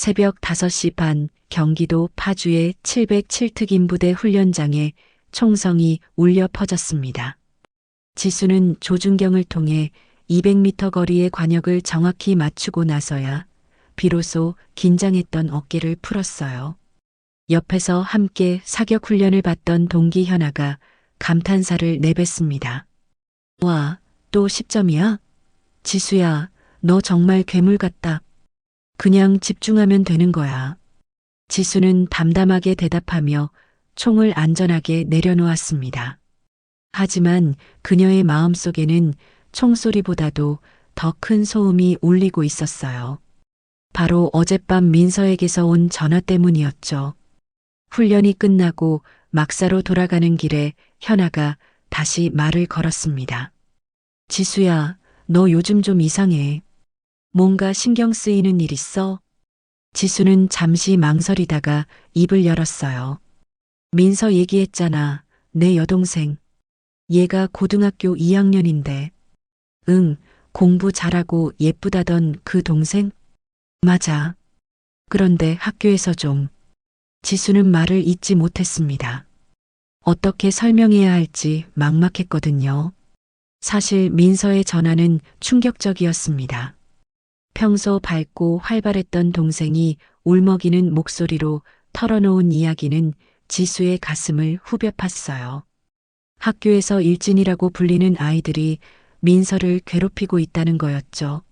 새벽 5시 반 경기도 파주의 707특임부대 훈련장에 총성이 울려 퍼졌습니다. 지수는 조준경을 통해 200m 거리의 관역을 정확히 맞추고 나서야 비로소 긴장했던 어깨를 풀었어요. 옆에서 함께 사격 훈련을 받던 동기 현아가 감탄사를 내뱉습니다. 와, 또 10점이야? 지수야, 너 정말 괴물 같다. 그냥 집중하면 되는 거야. 지수는 담담하게 대답하며 총을 안전하게 내려놓았습니다. 하지만 그녀의 마음속에는 총소리보다도 더 큰 소음이 울리고 있었어요. 바로 어젯밤 민서에게서 온 전화 때문이었죠. 훈련이 끝나고 막사로 돌아가는 길에 현아가 다시 말을 걸었습니다. 지수야, 너 요즘 좀 이상해. 뭔가 신경 쓰이는 일 있어? 지수는 잠시 망설이다가 입을 열었어요. 민서 얘기했잖아. 내 여동생. 얘가 고등학교 2학년인데. 응, 공부 잘하고 예쁘다던 그 동생? 맞아. 그런데 학교에서 좀. 지수는 말을 잇지 못했습니다. 어떻게 설명해야 할지 막막했거든요. 사실 민서의 전화는 충격적이었습니다. 평소 밝고 활발했던 동생이 울먹이는 목소리로 털어놓은 이야기는 지수의 가슴을 후벼 팠어요. 학교에서 일진이라고 불리는 아이들이 민서를 괴롭히고 있다는 거였죠.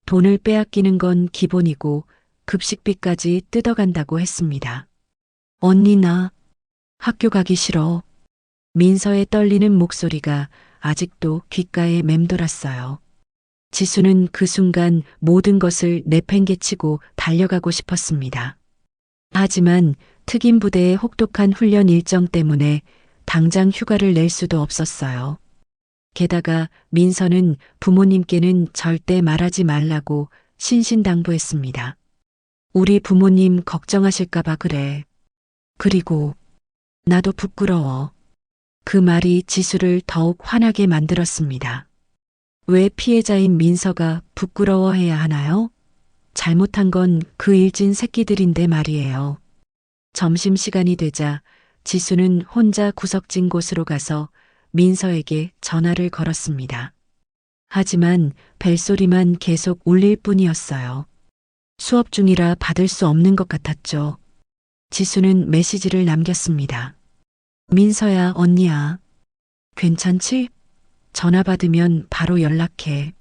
돈을 빼앗기는 건 기본이고 급식비까지 뜯어간다고 했습니다. 언니 나 학교 가기 싫어. 민서의 떨리는 목소리가 아직도 귓가에 맴돌았어요. 지수는 그 순간 모든 것을 내팽개치고 달려가고 싶었습니다. 하지만 특임 부대의 혹독한 훈련 일정 때문에 당장 휴가를 낼 수도 없었어요. 게다가 민서는 부모님께는 절대 말하지 말라고 신신당부했습니다. 우리 부모님 걱정하실까봐 그래. 그리고 나도 부끄러워. 그 말이 지수를 더욱 화나게 만들었습니다. 왜 피해자인 민서가 부끄러워해야 하나요? 잘못한 건 그 일진 새끼들인데 말이에요. 점심시간이 되자 지수는 혼자 구석진 곳으로 가서 민서에게 전화를 걸었습니다. 하지만 벨소리만 계속 울릴 뿐이었어요. 수업 중이라 받을 수 없는 것 같았죠. 지수는 메시지를 남겼습니다. 민서야, 언니야. 괜찮지? 전화 받으면 바로 연락해.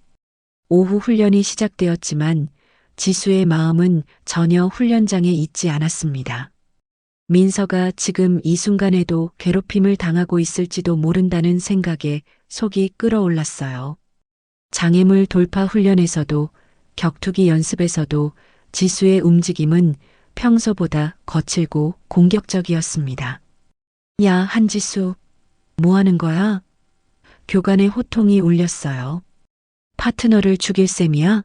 오후 훈련이 시작되었지만 지수의 마음은 전혀 훈련장에 있지 않았습니다. 민서가 지금 이 순간에도 괴롭힘을 당하고 있을지도 모른다는 생각에 속이 끓어올랐어요. 장애물 돌파 훈련에서도 격투기 연습에서도 지수의 움직임은 평소보다 거칠고 공격적이었습니다. 야, 한지수. 뭐 하는 거야? 교관의 호통이 울렸어요. 파트너를 죽일 셈이야?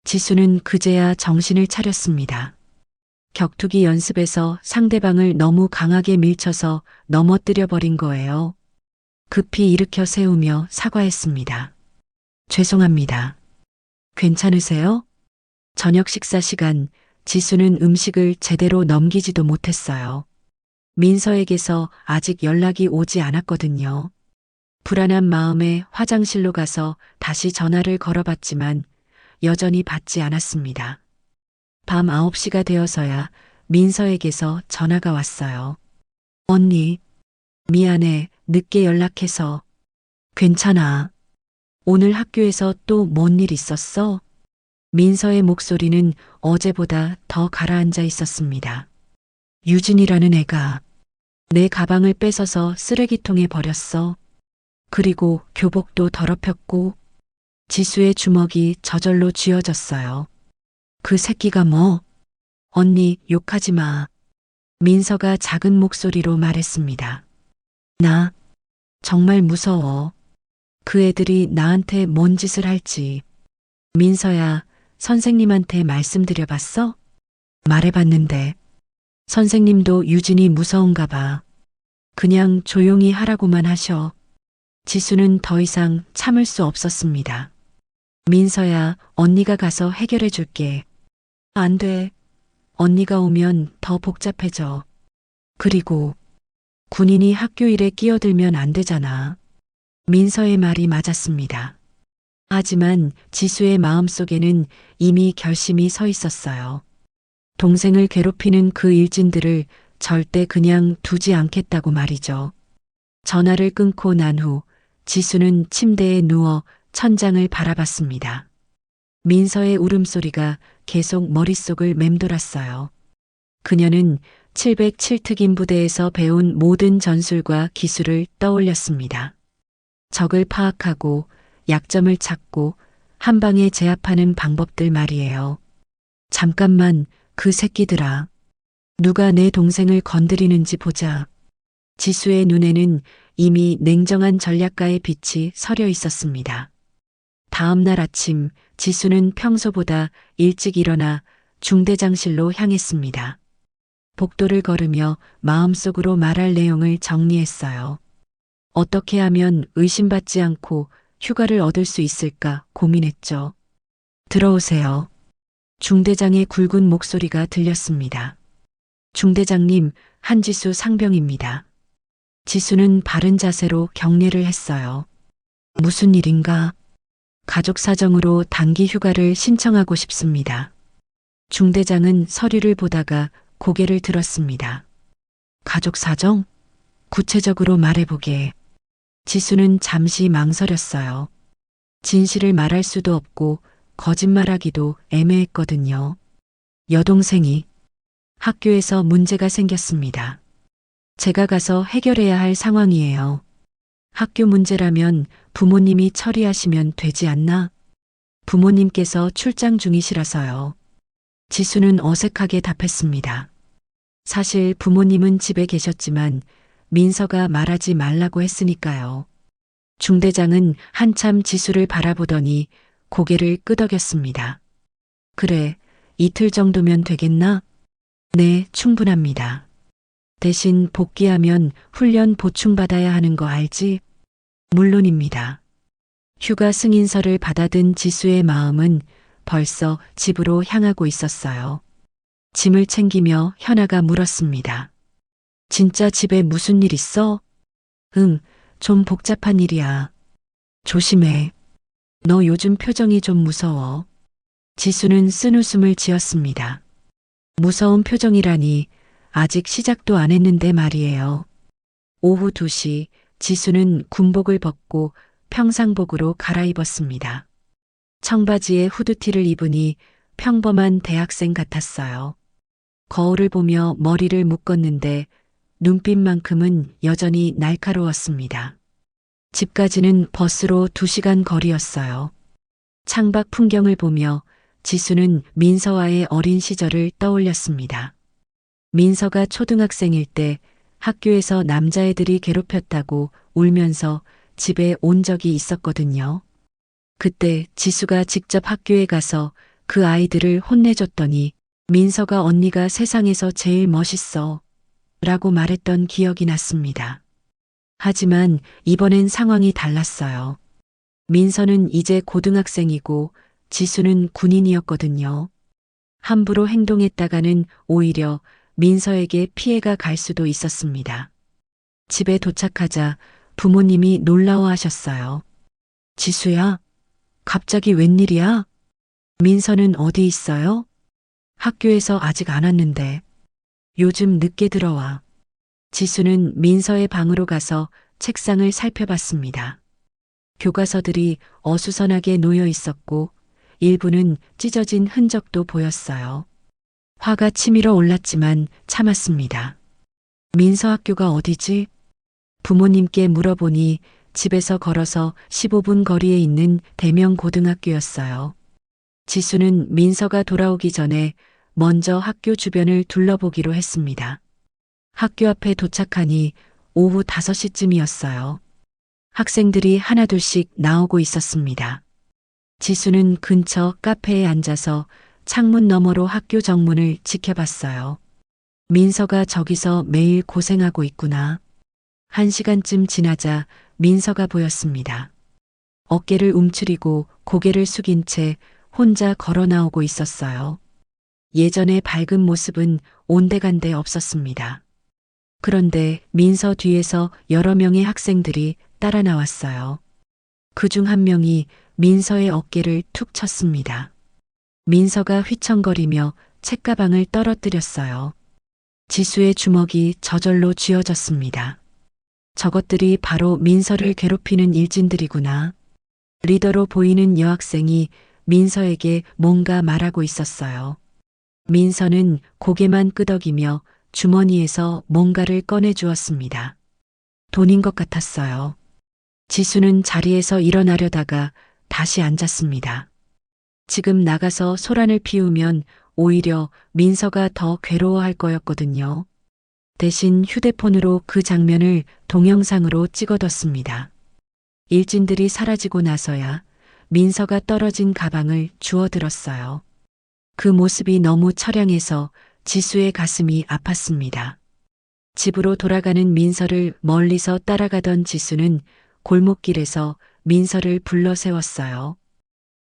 지수는 그제야 정신을 차렸습니다. 격투기 연습에서 상대방을 너무 강하게 밀쳐서 넘어뜨려 버린 거예요. 급히 일으켜 세우며 사과했습니다. 죄송합니다. 괜찮으세요? 저녁 식사 시간, 지수는 음식을 제대로 넘기지도 못했어요. 민서에게서 아직 연락이 오지 않았거든요. 불안한 마음에 화장실로 가서 다시 전화를 걸어봤지만 여전히 받지 않았습니다. 밤 9시가 되어서야 민서에게서 전화가 왔어요. 언니, 미안해, 늦게 연락해서. 괜찮아. 오늘 학교에서 또 뭔 일 있었어? 민서의 목소리는 어제보다 더 가라앉아 있었습니다. 유진이라는 애가 내 가방을 뺏어서 쓰레기통에 버렸어. 그리고 교복도 더럽혔고. 지수의 주먹이 저절로 쥐어졌어요. 그 새끼가 뭐? 언니, 욕하지 마. 민서가 작은 목소리로 말했습니다. 나 정말 무서워. 그 애들이 나한테 뭔 짓을 할지. 민서야, 선생님한테 말씀드려봤어? 말해봤는데. 선생님도 유진이 무서운가 봐. 그냥 조용히 하라고만 하셔. 지수는 더 이상 참을 수 없었습니다. 민서야, 언니가 가서 해결해 줄게. 안 돼. 언니가 오면 더 복잡해져. 그리고 군인이 학교 일에 끼어들면 안 되잖아. 민서의 말이 맞았습니다. 하지만 지수의 마음속에는 이미 결심이 서 있었어요. 동생을 괴롭히는 그 일진들을 절대 그냥 두지 않겠다고 말이죠. 전화를 끊고 난 후 지수는 침대에 누워 천장을 바라봤습니다. 민서의 울음소리가 계속 머릿속을 맴돌았어요. 그녀는 707특임 부대에서 배운 모든 전술과 기술을 떠올렸습니다. 적을 파악하고 약점을 찾고 한 방에 제압하는 방법들 말이에요. 잠깐만, 그 새끼들아. 누가 내 동생을 건드리는지 보자. 지수의 눈에는 이미 냉정한 전략가의 빛이 서려 있었습니다. 다음 날 아침 지수는 평소보다 일찍 일어나 중대장실로 향했습니다. 복도를 걸으며 마음속으로 말할 내용을 정리했어요. 어떻게 하면 의심받지 않고 휴가를 얻을 수 있을까 고민했죠. 들어오세요. 중대장의 굵은 목소리가 들렸습니다. 중대장님, 한지수 상병입니다. 지수는 바른 자세로 경례를 했어요. 무슨 일인가? 가족 사정으로 단기 휴가를 신청하고 싶습니다. 중대장은 서류를 보다가 고개를 들었습니다. 가족 사정? 구체적으로 말해보게. 지수는 잠시 망설였어요. 진실을 말할 수도 없고 거짓말하기도 애매했거든요. 여동생이 학교에서 문제가 생겼습니다. 제가 가서 해결해야 할 상황이에요. 학교 문제라면 부모님이 처리하시면 되지 않나? 부모님께서 출장 중이시라서요. 지수는 어색하게 답했습니다. 사실 부모님은 집에 계셨지만 민서가 말하지 말라고 했으니까요. 중대장은 한참 지수를 바라보더니 고개를 끄덕였습니다. 그래, 이틀 정도면 되겠나? 네, 충분합니다. 대신 복귀하면 훈련 보충받아야 하는 거 알지? 물론입니다. 휴가 승인서를 받아든 지수의 마음은 벌써 집으로 향하고 있었어요. 짐을 챙기며 현아가 물었습니다. 진짜 집에 무슨 일 있어? 응, 좀 복잡한 일이야. 조심해. 너 요즘 표정이 좀 무서워. 지수는 쓴웃음을 지었습니다. 무서운 표정이라니 아직 시작도 안 했는데 말이에요. 오후 2시 지수는 군복을 벗고 평상복으로 갈아입었습니다. 청바지에 후드티를 입으니 평범한 대학생 같았어요. 거울을 보며 머리를 묶었는데 눈빛만큼은 여전히 날카로웠습니다. 집까지는 버스로 2시간 거리였어요. 창밖 풍경을 보며 지수는 민서와의 어린 시절을 떠올렸습니다. 민서가 초등학생일 때 학교에서 남자애들이 괴롭혔다고 울면서 집에 온 적이 있었거든요. 그때 지수가 직접 학교에 가서 그 아이들을 혼내줬더니 민서가 언니가 세상에서 제일 멋있어 라고 말했던 기억이 났습니다. 하지만 이번엔 상황이 달랐어요. 민서는 이제 고등학생이고 지수는 군인이었거든요. 함부로 행동했다가는 오히려 민서에게 피해가 갈 수도 있었습니다. 집에 도착하자 부모님이 놀라워하셨어요. 지수야, 갑자기 웬일이야? 민서는 어디 있어요? 학교에서 아직 안 왔는데. 요즘 늦게 들어와. 지수는 민서의 방으로 가서 책상을 살펴봤습니다. 교과서들이 어수선하게 놓여 있었고 일부는 찢어진 흔적도 보였어요. 화가 치밀어 올랐지만 참았습니다. 민서 학교가 어디지? 부모님께 물어보니 집에서 걸어서 15분 거리에 있는 대명 고등학교였어요. 지수는 민서가 돌아오기 전에 먼저 학교 주변을 둘러보기로 했습니다. 학교 앞에 도착하니 오후 5시쯤이었어요. 학생들이 하나둘씩 나오고 있었습니다. 지수는 근처 카페에 앉아서 창문 너머로 학교 정문을 지켜봤어요. 민서가 저기서 매일 고생하고 있구나. 1시간쯤 지나자 민서가 보였습니다. 어깨를 움츠리고 고개를 숙인 채 혼자 걸어 나오고 있었어요. 예전의 밝은 모습은 온데간데 없었습니다. 그런데 민서 뒤에서 여러 명의 학생들이 따라 나왔어요. 그중 한 명이 민서의 어깨를 툭 쳤습니다. 민서가 휘청거리며 책가방을 떨어뜨렸어요. 지수의 주먹이 저절로 쥐어졌습니다. 저것들이 바로 민서를 괴롭히는 일진들이구나. 리더로 보이는 여학생이 민서에게 뭔가 말하고 있었어요. 민서는 고개만 끄덕이며 주머니에서 뭔가를 꺼내 주었습니다. 돈인 것 같았어요. 지수는 자리에서 일어나려다가 다시 앉았습니다. 지금 나가서 소란을 피우면 오히려 민서가 더 괴로워할 거였거든요. 대신 휴대폰으로 그 장면을 동영상으로 찍어뒀습니다. 일진들이 사라지고 나서야 민서가 떨어진 가방을 주워들었어요. 그 모습이 너무 처량해서 지수의 가슴이 아팠습니다. 집으로 돌아가는 민서를 멀리서 따라가던 지수는 골목길에서 민서를 불러 세웠어요.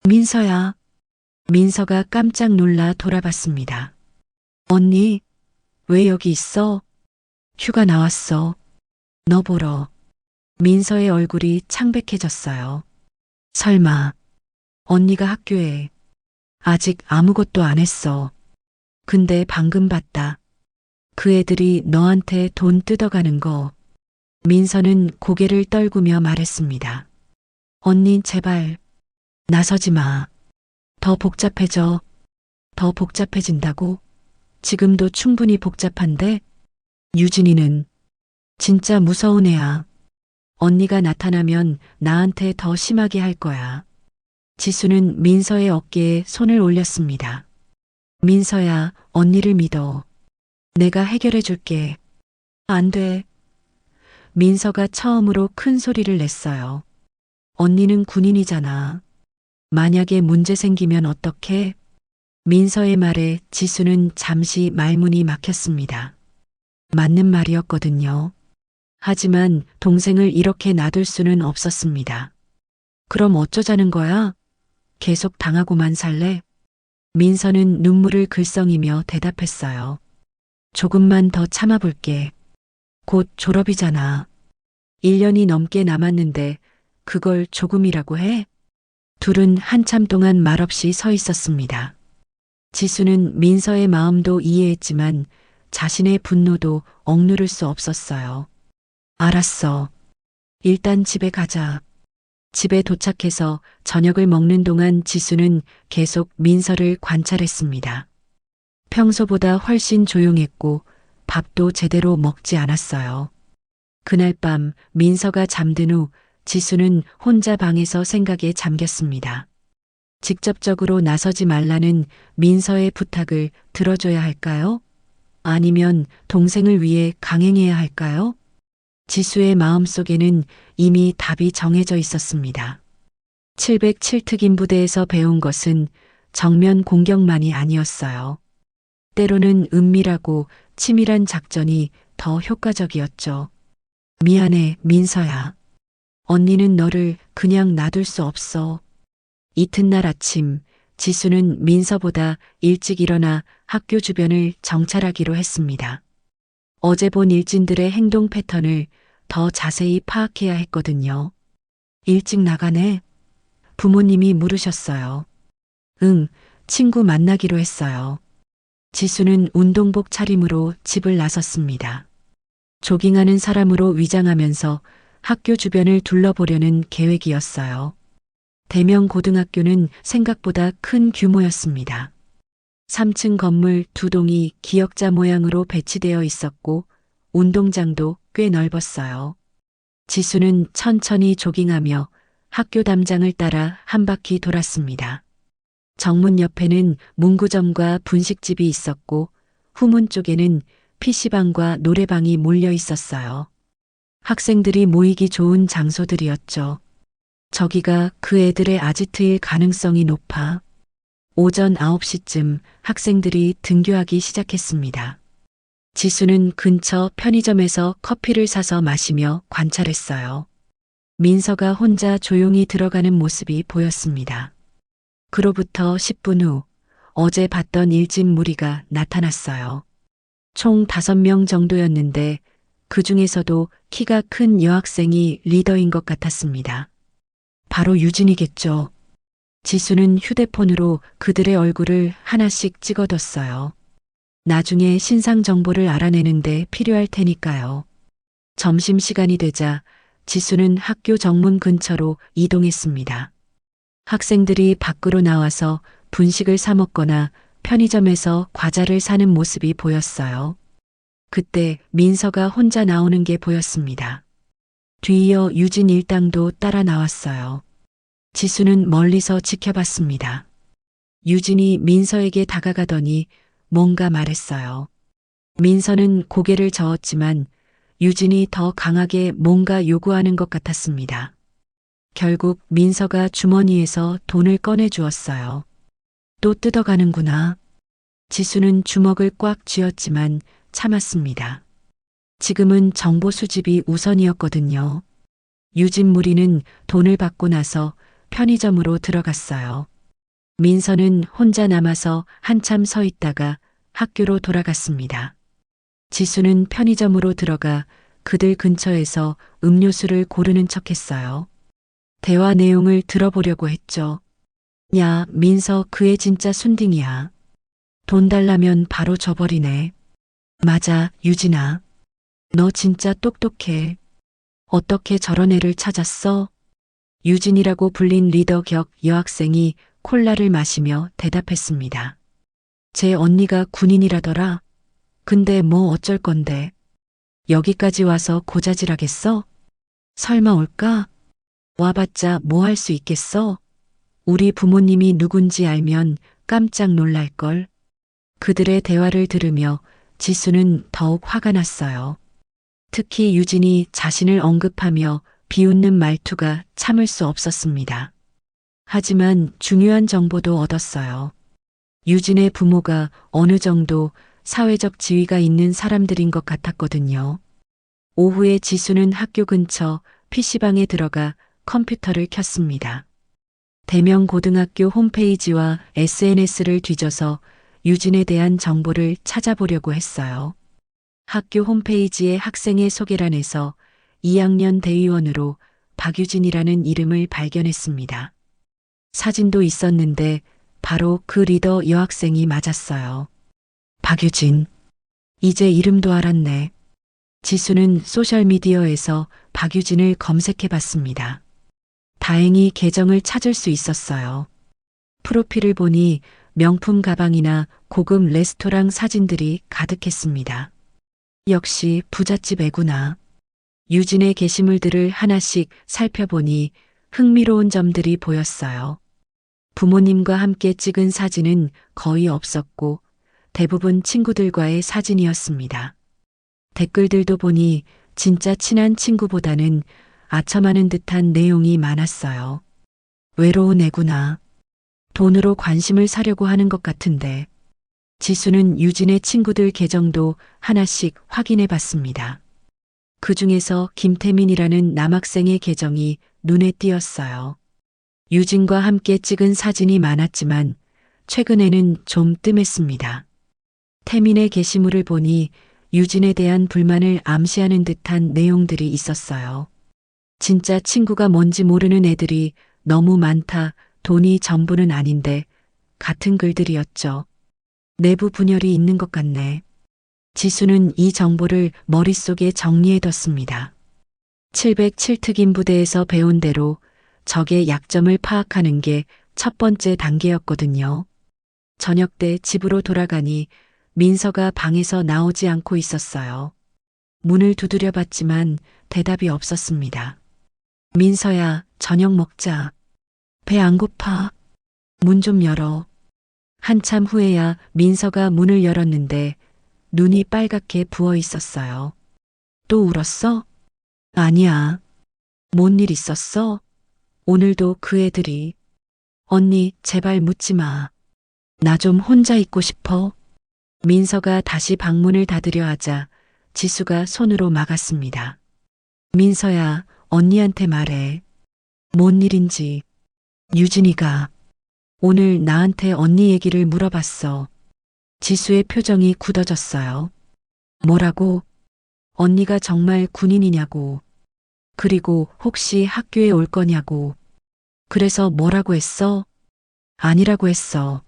민서야. 민서가 깜짝 놀라 돌아봤습니다. 언니, 왜 여기 있어? 휴가 나왔어. 너 보러. 민서의 얼굴이 창백해졌어요. 설마, 언니가 학교에 아직 아무것도 안 했어. 근데 방금 봤다. 그 애들이 너한테 돈 뜯어가는 거. 민서는 고개를 떨구며 말했습니다. 언니 제발 나서지 마. 더 복잡해져. 더 복잡해진다고? 지금도 충분히 복잡한데? 유진이는 진짜 무서운 애야. 언니가 나타나면 나한테 더 심하게 할 거야. 지수는 민서의 어깨에 손을 올렸습니다. 민서야, 언니를 믿어. 내가 해결해 줄게. 안 돼. 민서가 처음으로 큰 소리를 냈어요. 언니는 군인이잖아. 만약에 문제 생기면 어떡해? 민서의 말에 지수는 잠시 말문이 막혔습니다. 맞는 말이었거든요. 하지만 동생을 이렇게 놔둘 수는 없었습니다. 그럼 어쩌자는 거야? 계속 당하고만 살래? 민서는 눈물을 글썽이며 대답했어요. 조금만 더 참아볼게. 곧 졸업이잖아. 1년이 넘게 남았는데 그걸 조금이라고 해? 둘은 한참 동안 말없이 서 있었습니다. 지수는 민서의 마음도 이해했지만 자신의 분노도 억누를 수 없었어요. 알았어. 일단 집에 가자. 집에 도착해서 저녁을 먹는 동안 지수는 계속 민서를 관찰했습니다. 평소보다 훨씬 조용했고 밥도 제대로 먹지 않았어요. 그날 밤 민서가 잠든 후 지수는 혼자 방에서 생각에 잠겼습니다. 직접적으로 나서지 말라는 민서의 부탁을 들어줘야 할까요? 아니면 동생을 위해 강행해야 할까요? 지수의 마음속에는 이미 답이 정해져 있었습니다. 707특임 부대에서 배운 것은 정면 공격만이 아니었어요. 때로는 은밀하고 치밀한 작전이 더 효과적이었죠. 미안해, 민서야. 언니는 너를 그냥 놔둘 수 없어. 이튿날 아침, 지수는 민서보다 일찍 일어나 학교 주변을 정찰하기로 했습니다. 어제 본 일진들의 행동 패턴을 더 자세히 파악해야 했거든요. 일찍 나가네. 부모님이 물으셨어요. 응, 친구 만나기로 했어요. 지수는 운동복 차림으로 집을 나섰습니다. 조깅하는 사람으로 위장하면서 학교 주변을 둘러보려는 계획이었어요. 대명 고등학교는 생각보다 큰 규모였습니다. 3층 건물 2동이 기역자 모양으로 배치되어 있었고 운동장도 꽤 넓었어요. 지수는 천천히 조깅하며 학교 담장을 따라 한 바퀴 돌았습니다. 정문 옆에는 문구점과 분식집이 있었고 후문 쪽에는 PC방과 노래방이 몰려 있었어요. 학생들이 모이기 좋은 장소들이었죠. 저기가 그 애들의 아지트일 가능성이 높아. 오전 9시쯤 학생들이 등교하기 시작했습니다. 지수는 근처 편의점에서 커피를 사서 마시며 관찰했어요. 민서가 혼자 조용히 들어가는 모습이 보였습니다. 그로부터 10분 후 어제 봤던 일진 무리가 나타났어요. 총 5명 정도였는데 그 중에서도 키가 큰 여학생이 리더인 것 같았습니다. 바로 유진이겠죠. 지수는 휴대폰으로 그들의 얼굴을 하나씩 찍어뒀어요. 나중에 신상 정보를 알아내는데 필요할 테니까요. 점심시간이 되자 지수는 학교 정문 근처로 이동했습니다. 학생들이 밖으로 나와서 분식을 사 먹거나 편의점에서 과자를 사는 모습이 보였어요. 그때 민서가 혼자 나오는 게 보였습니다. 뒤이어 유진 일당도 따라 나왔어요. 지수는 멀리서 지켜봤습니다. 유진이 민서에게 다가가더니 뭔가 말했어요. 민서는 고개를 저었지만 유진이 더 강하게 뭔가 요구하는 것 같았습니다. 결국 민서가 주머니에서 돈을 꺼내 주었어요. 또 뜯어가는구나. 지수는 주먹을 꽉 쥐었지만 참았습니다. 지금은 정보 수집이 우선이었거든요. 유진 무리는 돈을 받고 나서 편의점으로 들어갔어요. 민서는 혼자 남아서 한참 서 있다가 학교로 돌아갔습니다. 지수는 편의점으로 들어가 그들 근처에서 음료수를 고르는 척했어요. 대화 내용을 들어보려고 했죠. 야, 민서 그애 진짜 순딩이야. 돈 달라면 바로 줘버리네. 맞아, 유진아. 너 진짜 똑똑해. 어떻게 저런 애를 찾았어? 유진이라고 불린 리더 격 여학생이 콜라를 마시며 대답했습니다. 제 언니가 군인이라더라. 근데 뭐 어쩔 건데. 여기까지 와서 고자질하겠어? 설마 올까? 와봤자 뭐 할 수 있겠어? 우리 부모님이 누군지 알면 깜짝 놀랄걸. 그들의 대화를 들으며 지수는 더욱 화가 났어요. 특히 유진이 자신을 언급하며 비웃는 말투가 참을 수 없었습니다. 하지만 중요한 정보도 얻었어요. 유진의 부모가 어느 정도 사회적 지위가 있는 사람들인 것 같았거든요. 오후에 지수는 학교 근처 PC방에 들어가 컴퓨터를 켰습니다. 대명 고등학교 홈페이지와 SNS를 뒤져서 유진에 대한 정보를 찾아보려고 했어요. 학교 홈페이지의 학생의 소개란에서 2학년 대위원으로 박유진이라는 이름을 발견했습니다. 사진도 있었는데 바로 그 리더 여학생이 맞았어요. 박유진. 이제 이름도 알았네. 지수는 소셜미디어에서 박유진을 검색해 봤습니다. 다행히 계정을 찾을 수 있었어요. 프로필을 보니 명품 가방이나 고급 레스토랑 사진들이 가득했습니다. 역시 부잣집 애구나. 유진의 게시물들을 하나씩 살펴보니 흥미로운 점들이 보였어요. 부모님과 함께 찍은 사진은 거의 없었고 대부분 친구들과의 사진이었습니다. 댓글들도 보니 진짜 친한 친구보다는 아첨하는 듯한 내용이 많았어요. 외로운 애구나. 돈으로 관심을 사려고 하는 것 같은데. 지수는 유진의 친구들 계정도 하나씩 확인해 봤습니다. 그 중에서 김태민이라는 남학생의 계정이 눈에 띄었어요. 유진과 함께 찍은 사진이 많았지만 최근에는 좀 뜸했습니다. 태민의 게시물을 보니 유진에 대한 불만을 암시하는 듯한 내용들이 있었어요. 진짜 친구가 뭔지 모르는 애들이 너무 많다. 돈이 전부는 아닌데 같은 글들이었죠. 내부 분열이 있는 것 같네. 지수는 이 정보를 머릿속에 정리해뒀습니다. 707특임 부대에서 배운 대로 적의 약점을 파악하는 게 첫 번째 단계였거든요. 저녁 때 집으로 돌아가니 민서가 방에서 나오지 않고 있었어요. 문을 두드려 봤지만 대답이 없었습니다. 민서야, 저녁 먹자. 배 안 고파. 문 좀 열어. 한참 후에야 민서가 문을 열었는데 눈이 빨갛게 부어 있었어요. 또 울었어? 아니야. 뭔 일 있었어? 오늘도 그 애들이. 언니, 제발 묻지 마. 나 좀 혼자 있고 싶어. 민서가 다시 방문을 닫으려 하자 지수가 손으로 막았습니다. 민서야, 언니한테 말해. 뭔 일인지. 유진이가 오늘 나한테 언니 얘기를 물어봤어. 지수의 표정이 굳어졌어요. 뭐라고? 언니가 정말 군인이냐고. 그리고 혹시 학교에 올 거냐고. 그래서 뭐라고 했어? 아니라고 했어.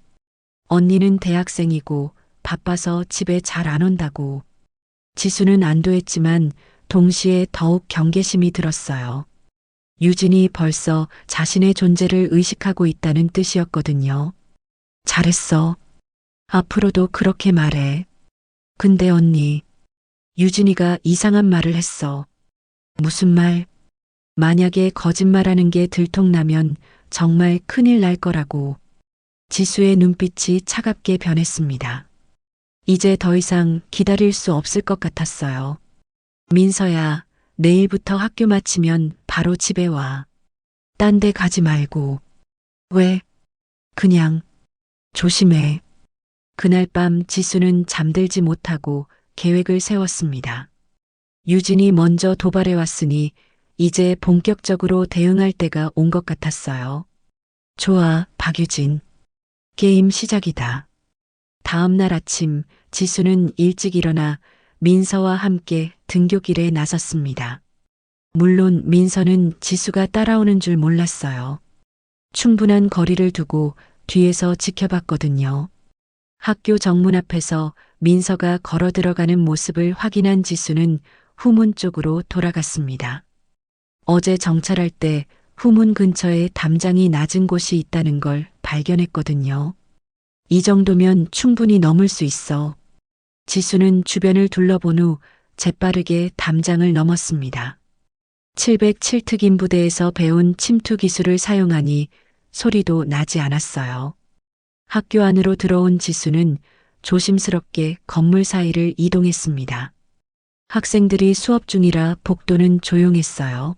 언니는 대학생이고 바빠서 집에 잘 안 온다고. 지수는 안도했지만 동시에 더욱 경계심이 들었어요. 유진이 벌써 자신의 존재를 의식하고 있다는 뜻이었거든요. 잘했어. 앞으로도 그렇게 말해. 근데 언니, 유진이가 이상한 말을 했어. 무슨 말? 만약에 거짓말하는 게 들통나면 정말 큰일 날 거라고. 지수의 눈빛이 차갑게 변했습니다. 이제 더 이상 기다릴 수 없을 것 같았어요. 민서야, 내일부터 학교 마치면 바로 집에 와. 딴 데 가지 말고. 왜? 그냥 조심해. 그날 밤 지수는 잠들지 못하고 계획을 세웠습니다. 유진이 먼저 도발해 왔으니 이제 본격적으로 대응할 때가 온 것 같았어요. 좋아, 박유진. 게임 시작이다. 다음 날 아침 지수는 일찍 일어나 민서와 함께 등교길에 나섰습니다. 물론 민서는 지수가 따라오는 줄 몰랐어요. 충분한 거리를 두고 뒤에서 지켜봤거든요. 학교 정문 앞에서 민서가 걸어 들어가는 모습을 확인한 지수는 후문 쪽으로 돌아갔습니다. 어제 정찰할 때 후문 근처에 담장이 낮은 곳이 있다는 걸 발견했거든요. 이 정도면 충분히 넘을 수 있어. 지수는 주변을 둘러본 후 재빠르게 담장을 넘었습니다. 707특임 부대에서 배운 침투 기술을 사용하니 소리도 나지 않았어요. 학교 안으로 들어온 지수는 조심스럽게 건물 사이를 이동했습니다. 학생들이 수업 중이라 복도는 조용했어요.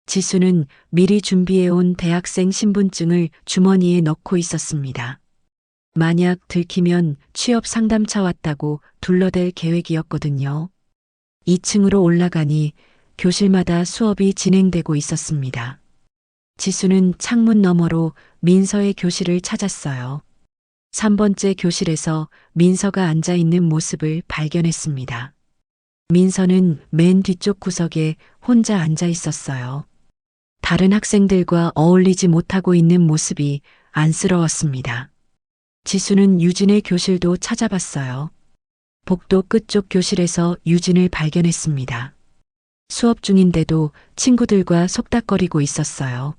지수는 미리 준비해온 대학생 신분증을 주머니에 넣고 있었습니다. 만약 들키면 취업 상담차 왔다고 둘러댈 계획이었거든요. 2층으로 올라가니 교실마다 수업이 진행되고 있었습니다. 지수는 창문 너머로 민서의 교실을 찾았어요. 3번째 교실에서 민서가 앉아 있는 모습을 발견했습니다. 민서는 맨 뒤쪽 구석에 혼자 앉아 있었어요. 다른 학생들과 어울리지 못하고 있는 모습이 안쓰러웠습니다. 지수는 유진의 교실도 찾아봤어요. 복도 끝쪽 교실에서 유진을 발견했습니다. 수업 중인데도 친구들과 속닥거리고 있었어요.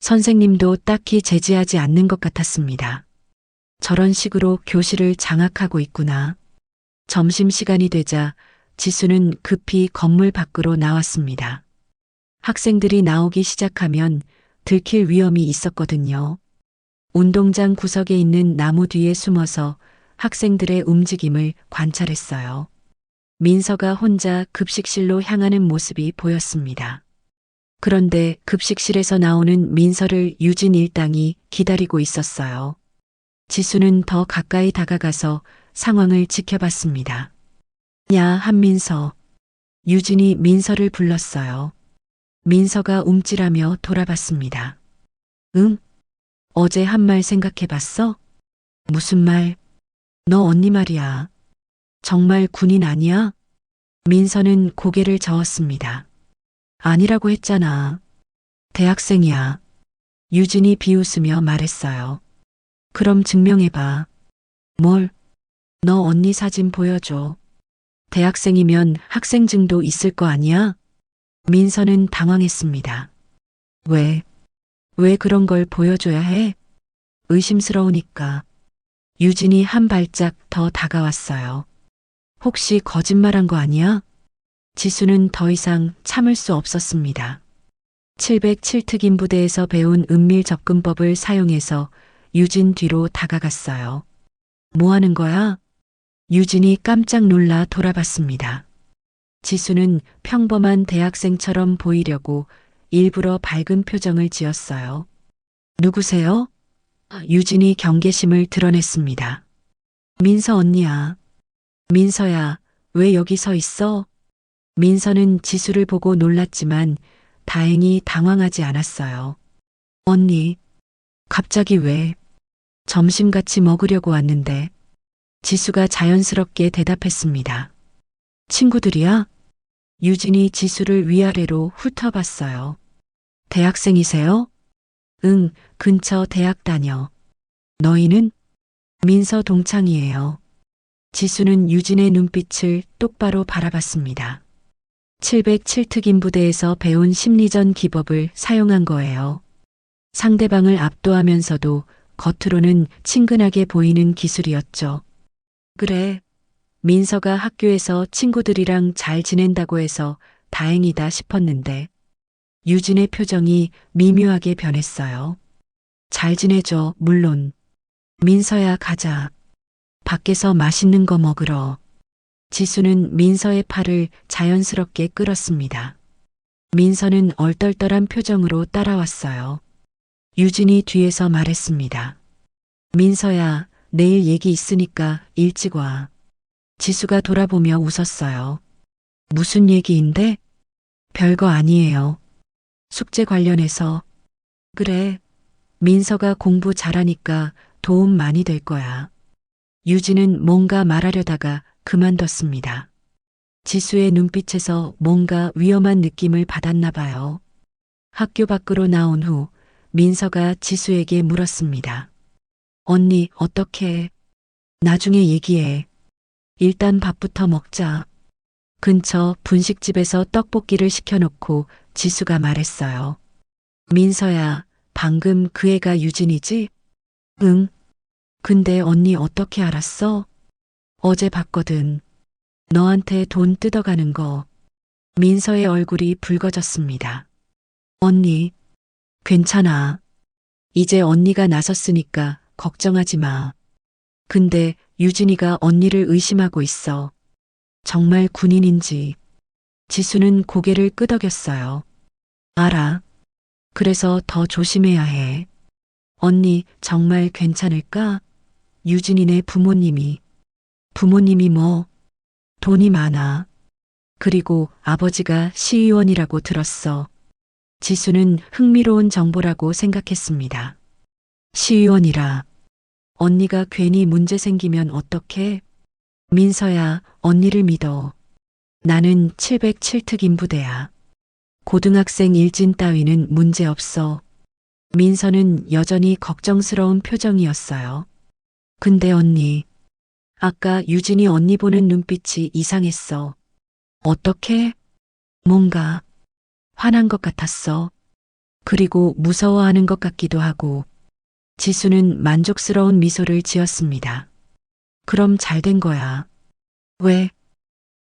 선생님도 딱히 제지하지 않는 것 같았습니다. 저런 식으로 교실을 장악하고 있구나. 점심시간이 되자 지수는 급히 건물 밖으로 나왔습니다. 학생들이 나오기 시작하면 들킬 위험이 있었거든요. 운동장 구석에 있는 나무 뒤에 숨어서 학생들의 움직임을 관찰했어요. 민서가 혼자 급식실로 향하는 모습이 보였습니다. 그런데 급식실에서 나오는 민서를 유진 일당이 기다리고 있었어요. 지수는 더 가까이 다가가서 상황을 지켜봤습니다. 야, 한민서. 유진이 민서를 불렀어요. 민서가 움찔하며 돌아봤습니다. 응? 어제 한 말 생각해봤어? 무슨 말? 너 언니 말이야. 정말 군인 아니야? 민서는 고개를 저었습니다. 아니라고 했잖아. 대학생이야. 유진이 비웃으며 말했어요. 그럼 증명해봐. 뭘? 너 언니 사진 보여줘. 대학생이면 학생증도 있을 거 아니야? 민서는 당황했습니다. 왜? 왜 그런 걸 보여줘야 해? 의심스러우니까. 유진이 한 발짝 더 다가왔어요. 혹시 거짓말한 거 아니야? 지수는 더 이상 참을 수 없었습니다. 707특임 부대에서 배운 은밀 접근법을 사용해서 유진 뒤로 다가갔어요. 뭐 하는 거야? 유진이 깜짝 놀라 돌아봤습니다. 지수는 평범한 대학생처럼 보이려고 일부러 밝은 표정을 지었어요. 누구세요? 유진이 경계심을 드러냈습니다. 민서 언니야. 민서야, 왜 여기 서 있어? 민서는 지수를 보고 놀랐지만 다행히 당황하지 않았어요. 언니, 갑자기 왜? 점심 같이 먹으려고 왔는데 지수가 자연스럽게 대답했습니다. 친구들이야? 유진이 지수를 위아래로 훑어봤어요. 대학생이세요? 응, 근처 대학 다녀. 너희는? 민서 동창이에요. 지수는 유진의 눈빛을 똑바로 바라봤습니다. 707특임 부대에서 배운 심리전 기법을 사용한 거예요. 상대방을 압도하면서도 겉으로는 친근하게 보이는 기술이었죠. 그래. 민서가 학교에서 친구들이랑 잘 지낸다고 해서 다행이다 싶었는데 유진의 표정이 미묘하게 변했어요. 잘 지내죠, 물론. 민서야, 가자. 밖에서 맛있는 거 먹으러. 지수는 민서의 팔을 자연스럽게 끌었습니다. 민서는 얼떨떨한 표정으로 따라왔어요. 유진이 뒤에서 말했습니다. 민서야, 내일 얘기 있으니까 일찍 와. 지수가 돌아보며 웃었어요. 무슨 얘기인데? 별거 아니에요. 숙제 관련해서. 그래. 민서가 공부 잘하니까 도움 많이 될 거야. 유진은 뭔가 말하려다가 그만뒀습니다. 지수의 눈빛에서 뭔가 위험한 느낌을 받았나 봐요. 학교 밖으로 나온 후 민서가 지수에게 물었습니다. 언니, 어떻게 해? 나중에 얘기해. 일단 밥부터 먹자. 근처 분식집에서 떡볶이를 시켜놓고 지수가 말했어요. 민서야, 방금 그 애가 유진이지? 응. 근데 언니 어떻게 알았어? 어제 봤거든. 너한테 돈 뜯어가는 거. 민서의 얼굴이 붉어졌습니다. 언니, 괜찮아. 이제 언니가 나섰으니까 걱정하지 마. 근데 유진이가 언니를 의심하고 있어. 정말 군인인지. 지수는 고개를 끄덕였어요. 알아. 그래서 더 조심해야 해. 언니, 정말 괜찮을까? 유진이네 부모님이. 부모님이 뭐? 돈이 많아. 그리고 아버지가 시의원이라고 들었어. 지수는 흥미로운 정보라고 생각했습니다. 시의원이라. 언니가 괜히 문제 생기면 어떡해? 민서야, 언니를 믿어. 나는 707특임 부대야. 고등학생 일진 따위는 문제 없어. 민서는 여전히 걱정스러운 표정이었어요. 근데 언니, 아까 유진이 언니 보는 눈빛이 이상했어. 어떻게? 뭔가 화난 것 같았어. 그리고 무서워하는 것 같기도 하고. 지수는 만족스러운 미소를 지었습니다. 그럼 잘 된 거야. 왜?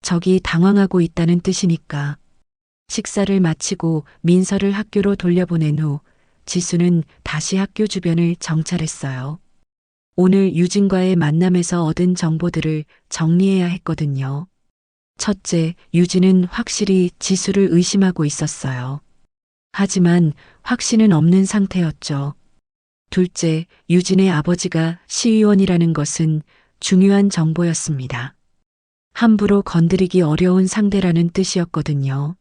적이 당황하고 있다는 뜻이니까. 식사를 마치고 민서를 학교로 돌려보낸 후 지수는 다시 학교 주변을 정찰했어요. 오늘 유진과의 만남에서 얻은 정보들을 정리해야 했거든요. 첫째, 유진은 확실히 지수를 의심하고 있었어요. 하지만 확신은 없는 상태였죠. 둘째, 유진의 아버지가 시의원이라는 것은 중요한 정보였습니다. 함부로 건드리기 어려운 상대라는 뜻이었거든요.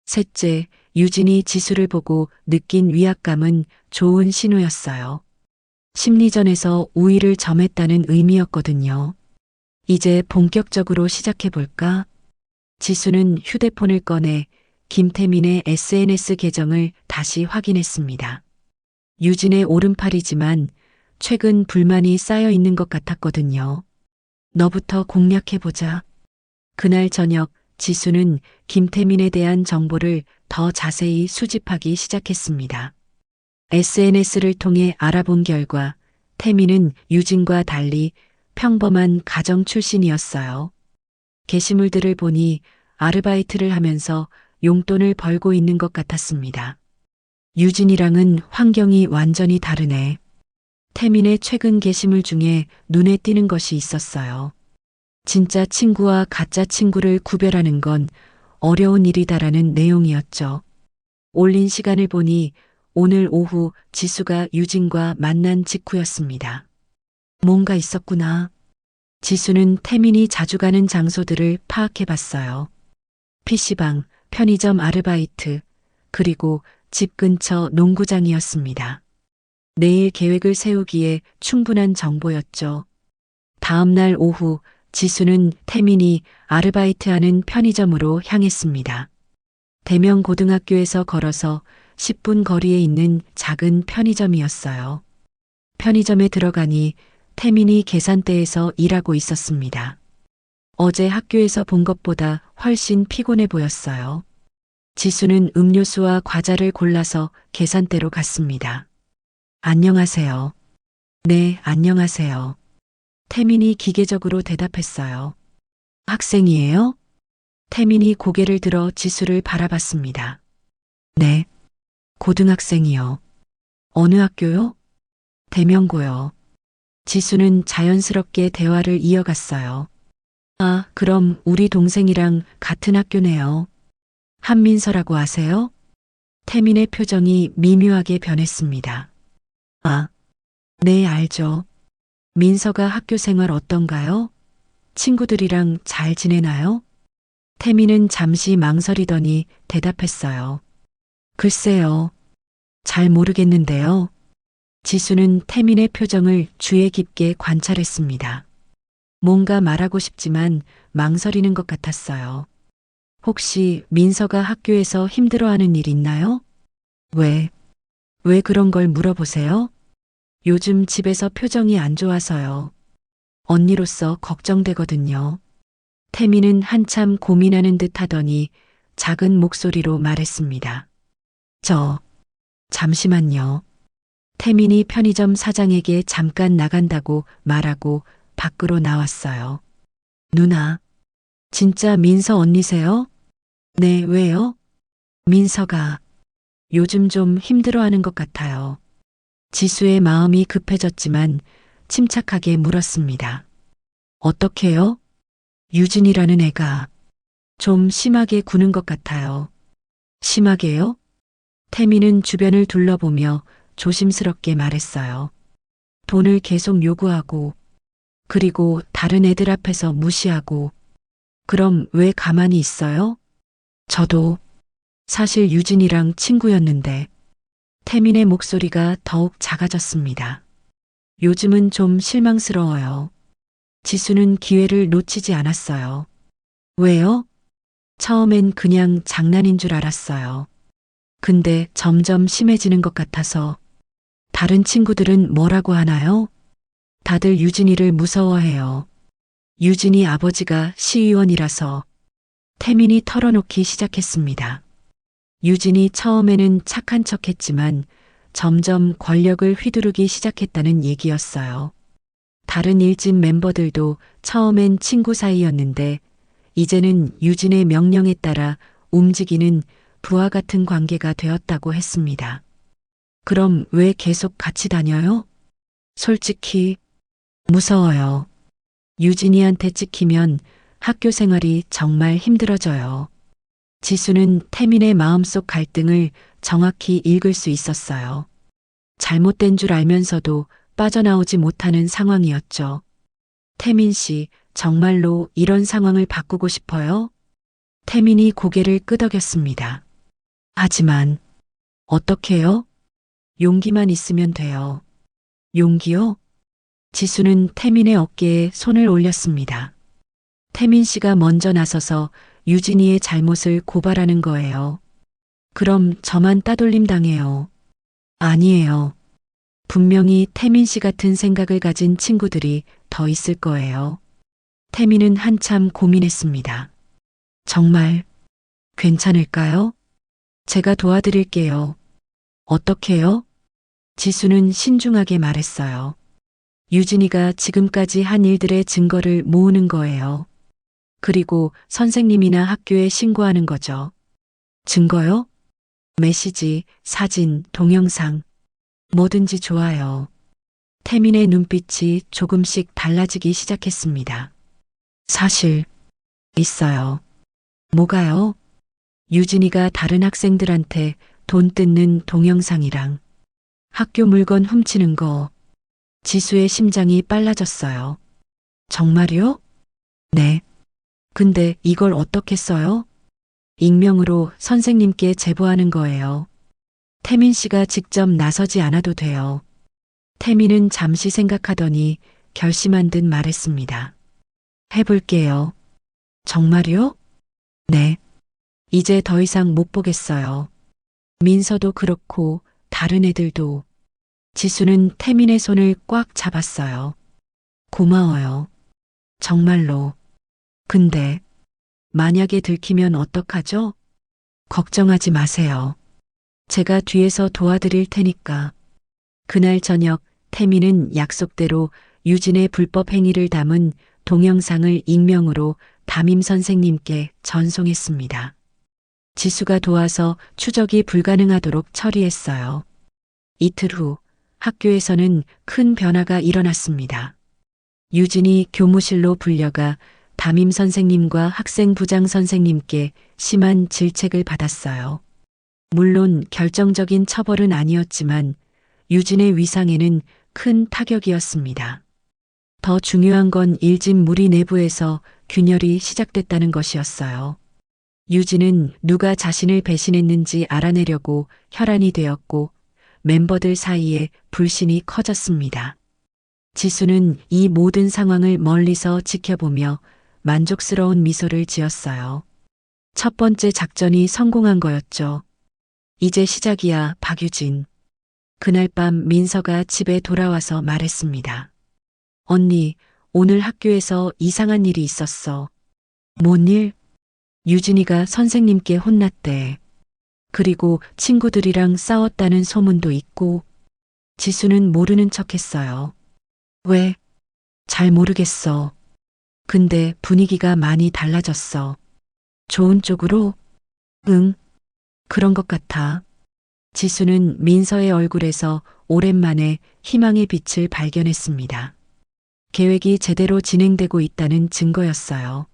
셋째, 유진이 지수를 보고 느낀 위압감은 좋은 신호였어요. 심리전에서 우위를 점했다는 의미였거든요. 이제 본격적으로 시작해볼까? 지수는 휴대폰을 꺼내 김태민의 SNS 계정을 다시 확인했습니다. 유진의 오른팔이지만 최근 불만이 쌓여 있는 것 같았거든요. 너부터 공략해보자. 그날 저녁 지수는 김태민에 대한 정보를 더 자세히 수집하기 시작했습니다. SNS를 통해 알아본 결과 태민은 유진과 달리 평범한 가정 출신이었어요. 게시물들을 보니 아르바이트를 하면서 용돈을 벌고 있는 것 같았습니다. 유진이랑은 환경이 완전히 다르네. 태민의 최근 게시물 중에 눈에 띄는 것이 있었어요. 진짜 친구와 가짜 친구를 구별하는 건 어려운 일이다라는 내용이었죠. 올린 시간을 보니 오늘 오후 지수가 유진과 만난 직후였습니다. 뭔가 있었구나. 지수는 태민이 자주 가는 장소들을 파악해 봤어요. PC방, 편의점 아르바이트, 그리고 집 근처 농구장이었습니다. 내일 계획을 세우기에 충분한 정보였죠. 다음 날 오후 지수는 태민이 아르바이트하는 편의점으로 향했습니다. 대명 고등학교에서 걸어서 10분 거리에 있는 작은 편의점이었어요. 편의점에 들어가니 태민이 계산대에서 일하고 있었습니다. 어제 학교에서 본 것보다 훨씬 피곤해 보였어요. 지수는 음료수와 과자를 골라서 계산대로 갔습니다. 안녕하세요. 네, 안녕하세요. 태민이 기계적으로 대답했어요. 학생이에요? 태민이 고개를 들어 지수를 바라봤습니다. 네, 고등학생이요. 어느 학교요? 대명고요. 지수는 자연스럽게 대화를 이어갔어요. 아, 그럼 우리 동생이랑 같은 학교네요. 한민서라고 아세요? 태민의 표정이 미묘하게 변했습니다. 아, 네, 알죠. 민서가 학교 생활 어떤가요? 친구들이랑 잘 지내나요? 태민은 잠시 망설이더니 대답했어요. 글쎄요. 잘 모르겠는데요. 지수는 태민의 표정을 주의 깊게 관찰했습니다. 뭔가 말하고 싶지만 망설이는 것 같았어요. 혹시 민서가 학교에서 힘들어하는 일 있나요? 왜 그런 걸 물어보세요? 요즘 집에서 표정이 안 좋아서요. 언니로서 걱정되거든요. 태민은 한참 고민하는 듯 하더니 작은 목소리로 말했습니다. 잠시만요. 태민이 편의점 사장에게 잠깐 나간다고 말하고 밖으로 나왔어요. 누나, 진짜 민서 언니세요? 네, 왜요? 민서가 요즘 좀 힘들어하는 것 같아요. 지수의 마음이 급해졌지만 침착하게 물었습니다. 어떻게요? 유진이라는 애가 좀 심하게 구는 것 같아요. 심하게요? 태민은 주변을 둘러보며 조심스럽게 말했어요. 돈을 계속 요구하고, 그리고 다른 애들 앞에서 무시하고, 그럼 왜 가만히 있어요? 저도 사실 유진이랑 친구였는데, 태민의 목소리가 더욱 작아졌습니다. 요즘은 좀 실망스러워요. 지수는 기회를 놓치지 않았어요. 왜요? 처음엔 그냥 장난인 줄 알았어요. 근데 점점 심해지는 것 같아서 다른 친구들은 뭐라고 하나요? 다들 유진이를 무서워해요. 유진이 아버지가 시의원이라서 태민이 털어놓기 시작했습니다. 유진이 처음에는 착한 척했지만 점점 권력을 휘두르기 시작했다는 얘기였어요. 다른 일진 멤버들도 처음엔 친구 사이였는데 이제는 유진의 명령에 따라 움직이는 부하 같은 관계가 되었다고 했습니다. 그럼 왜 계속 같이 다녀요? 솔직히 무서워요. 유진이한테 찍히면 학교 생활이 정말 힘들어져요. 지수는 태민의 마음속 갈등을 정확히 읽을 수 있었어요. 잘못된 줄 알면서도 빠져나오지 못하는 상황이었죠. 태민 씨, 정말로 이런 상황을 바꾸고 싶어요? 태민이 고개를 끄덕였습니다. 하지만, 어떻게요? 용기만 있으면 돼요. 용기요? 지수는 태민의 어깨에 손을 올렸습니다. 태민 씨가 먼저 나서서 유진이의 잘못을 고발하는 거예요. 그럼 저만 따돌림 당해요. 아니에요. 분명히 태민 씨 같은 생각을 가진 친구들이 더 있을 거예요. 태민은 한참 고민했습니다. 정말 괜찮을까요? 제가 도와드릴게요. 어떻게요? 지수는 신중하게 말했어요. 유진이가 지금까지 한 일들의 증거를 모으는 거예요. 그리고 선생님이나 학교에 신고하는 거죠. 증거요? 메시지, 사진, 동영상. 뭐든지 좋아요. 태민의 눈빛이 조금씩 달라지기 시작했습니다. 사실, 있어요. 뭐가요? 유진이가 다른 학생들한테 돈 뜯는 동영상이랑 학교 물건 훔치는 거. 지수의 심장이 빨라졌어요. 정말요? 네. 근데 이걸 어떻게 써요? 익명으로 선생님께 제보하는 거예요. 태민 씨가 직접 나서지 않아도 돼요. 태민은 잠시 생각하더니 결심한 듯 말했습니다. 해볼게요. 정말요? 네. 이제 더 이상 못 보겠어요. 민서도 그렇고 다른 애들도. 지수는 태민의 손을 꽉 잡았어요. 고마워요. 정말로. 근데 만약에 들키면 어떡하죠? 걱정하지 마세요. 제가 뒤에서 도와드릴 테니까. 그날 저녁 태민은 약속대로 유진의 불법 행위를 담은 동영상을 익명으로 담임 선생님께 전송했습니다. 지수가 도와서 추적이 불가능하도록 처리했어요. 이틀 후 학교에서는 큰 변화가 일어났습니다. 유진이 교무실로 불려가 담임 선생님과 학생 부장 선생님께 심한 질책을 받았어요. 물론 결정적인 처벌은 아니었지만 유진의 위상에는 큰 타격이었습니다. 더 중요한 건 일진 무리 내부에서 균열이 시작됐다는 것이었어요. 유진은 누가 자신을 배신했는지 알아내려고 혈안이 되었고 멤버들 사이에 불신이 커졌습니다. 지수는 이 모든 상황을 멀리서 지켜보며 만족스러운 미소를 지었어요. 첫 번째 작전이 성공한 거였죠. 이제 시작이야, 박유진. 그날 밤 민서가 집에 돌아와서 말했습니다. 언니, 오늘 학교에서 이상한 일이 있었어. 뭔 일? 유진이가 선생님께 혼났대. 그리고 친구들이랑 싸웠다는 소문도 있고. 지수는 모르는 척했어요. 왜? 잘 모르겠어. 근데 분위기가 많이 달라졌어. 좋은 쪽으로? 응, 그런 것 같아. 지수는 민서의 얼굴에서 오랜만에 희망의 빛을 발견했습니다. 계획이 제대로 진행되고 있다는 증거였어요.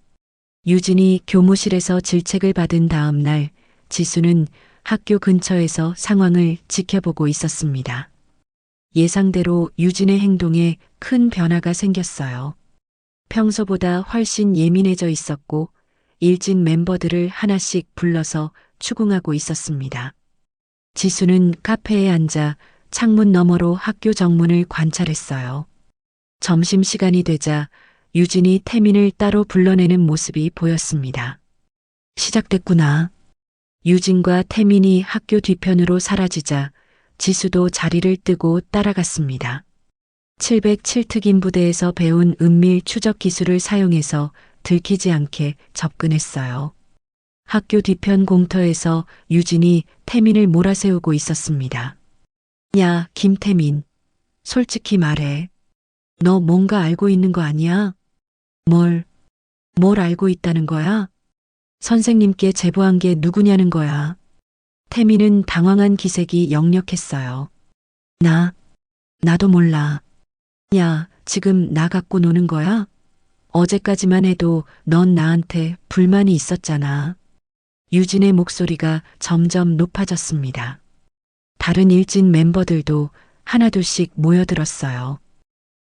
유진이 교무실에서 질책을 받은 다음 날 지수는 학교 근처에서 상황을 지켜보고 있었습니다. 예상대로 유진의 행동에 큰 변화가 생겼어요. 평소보다 훨씬 예민해져 있었고 일진 멤버들을 하나씩 불러서 추궁하고 있었습니다. 지수는 카페에 앉아 창문 너머로 학교 정문을 관찰했어요. 점심시간이 되자 유진이 태민을 따로 불러내는 모습이 보였습니다. 시작됐구나. 유진과 태민이 학교 뒤편으로 사라지자 지수도 자리를 뜨고 따라갔습니다. 707특임 부대에서 배운 은밀 추적 기술을 사용해서 들키지 않게 접근했어요. 학교 뒤편 공터에서 유진이 태민을 몰아세우고 있었습니다. 야, 김태민. 솔직히 말해. 너 뭔가 알고 있는 거 아니야? 뭘 알고 있다는 거야? 선생님께 제보한 게 누구냐는 거야. 태민은 당황한 기색이 역력했어요. 나도 몰라. 야, 지금 나 갖고 노는 거야? 어제까지만 해도 넌 나한테 불만이 있었잖아. 유진의 목소리가 점점 높아졌습니다. 다른 일진 멤버들도 하나둘씩 모여들었어요.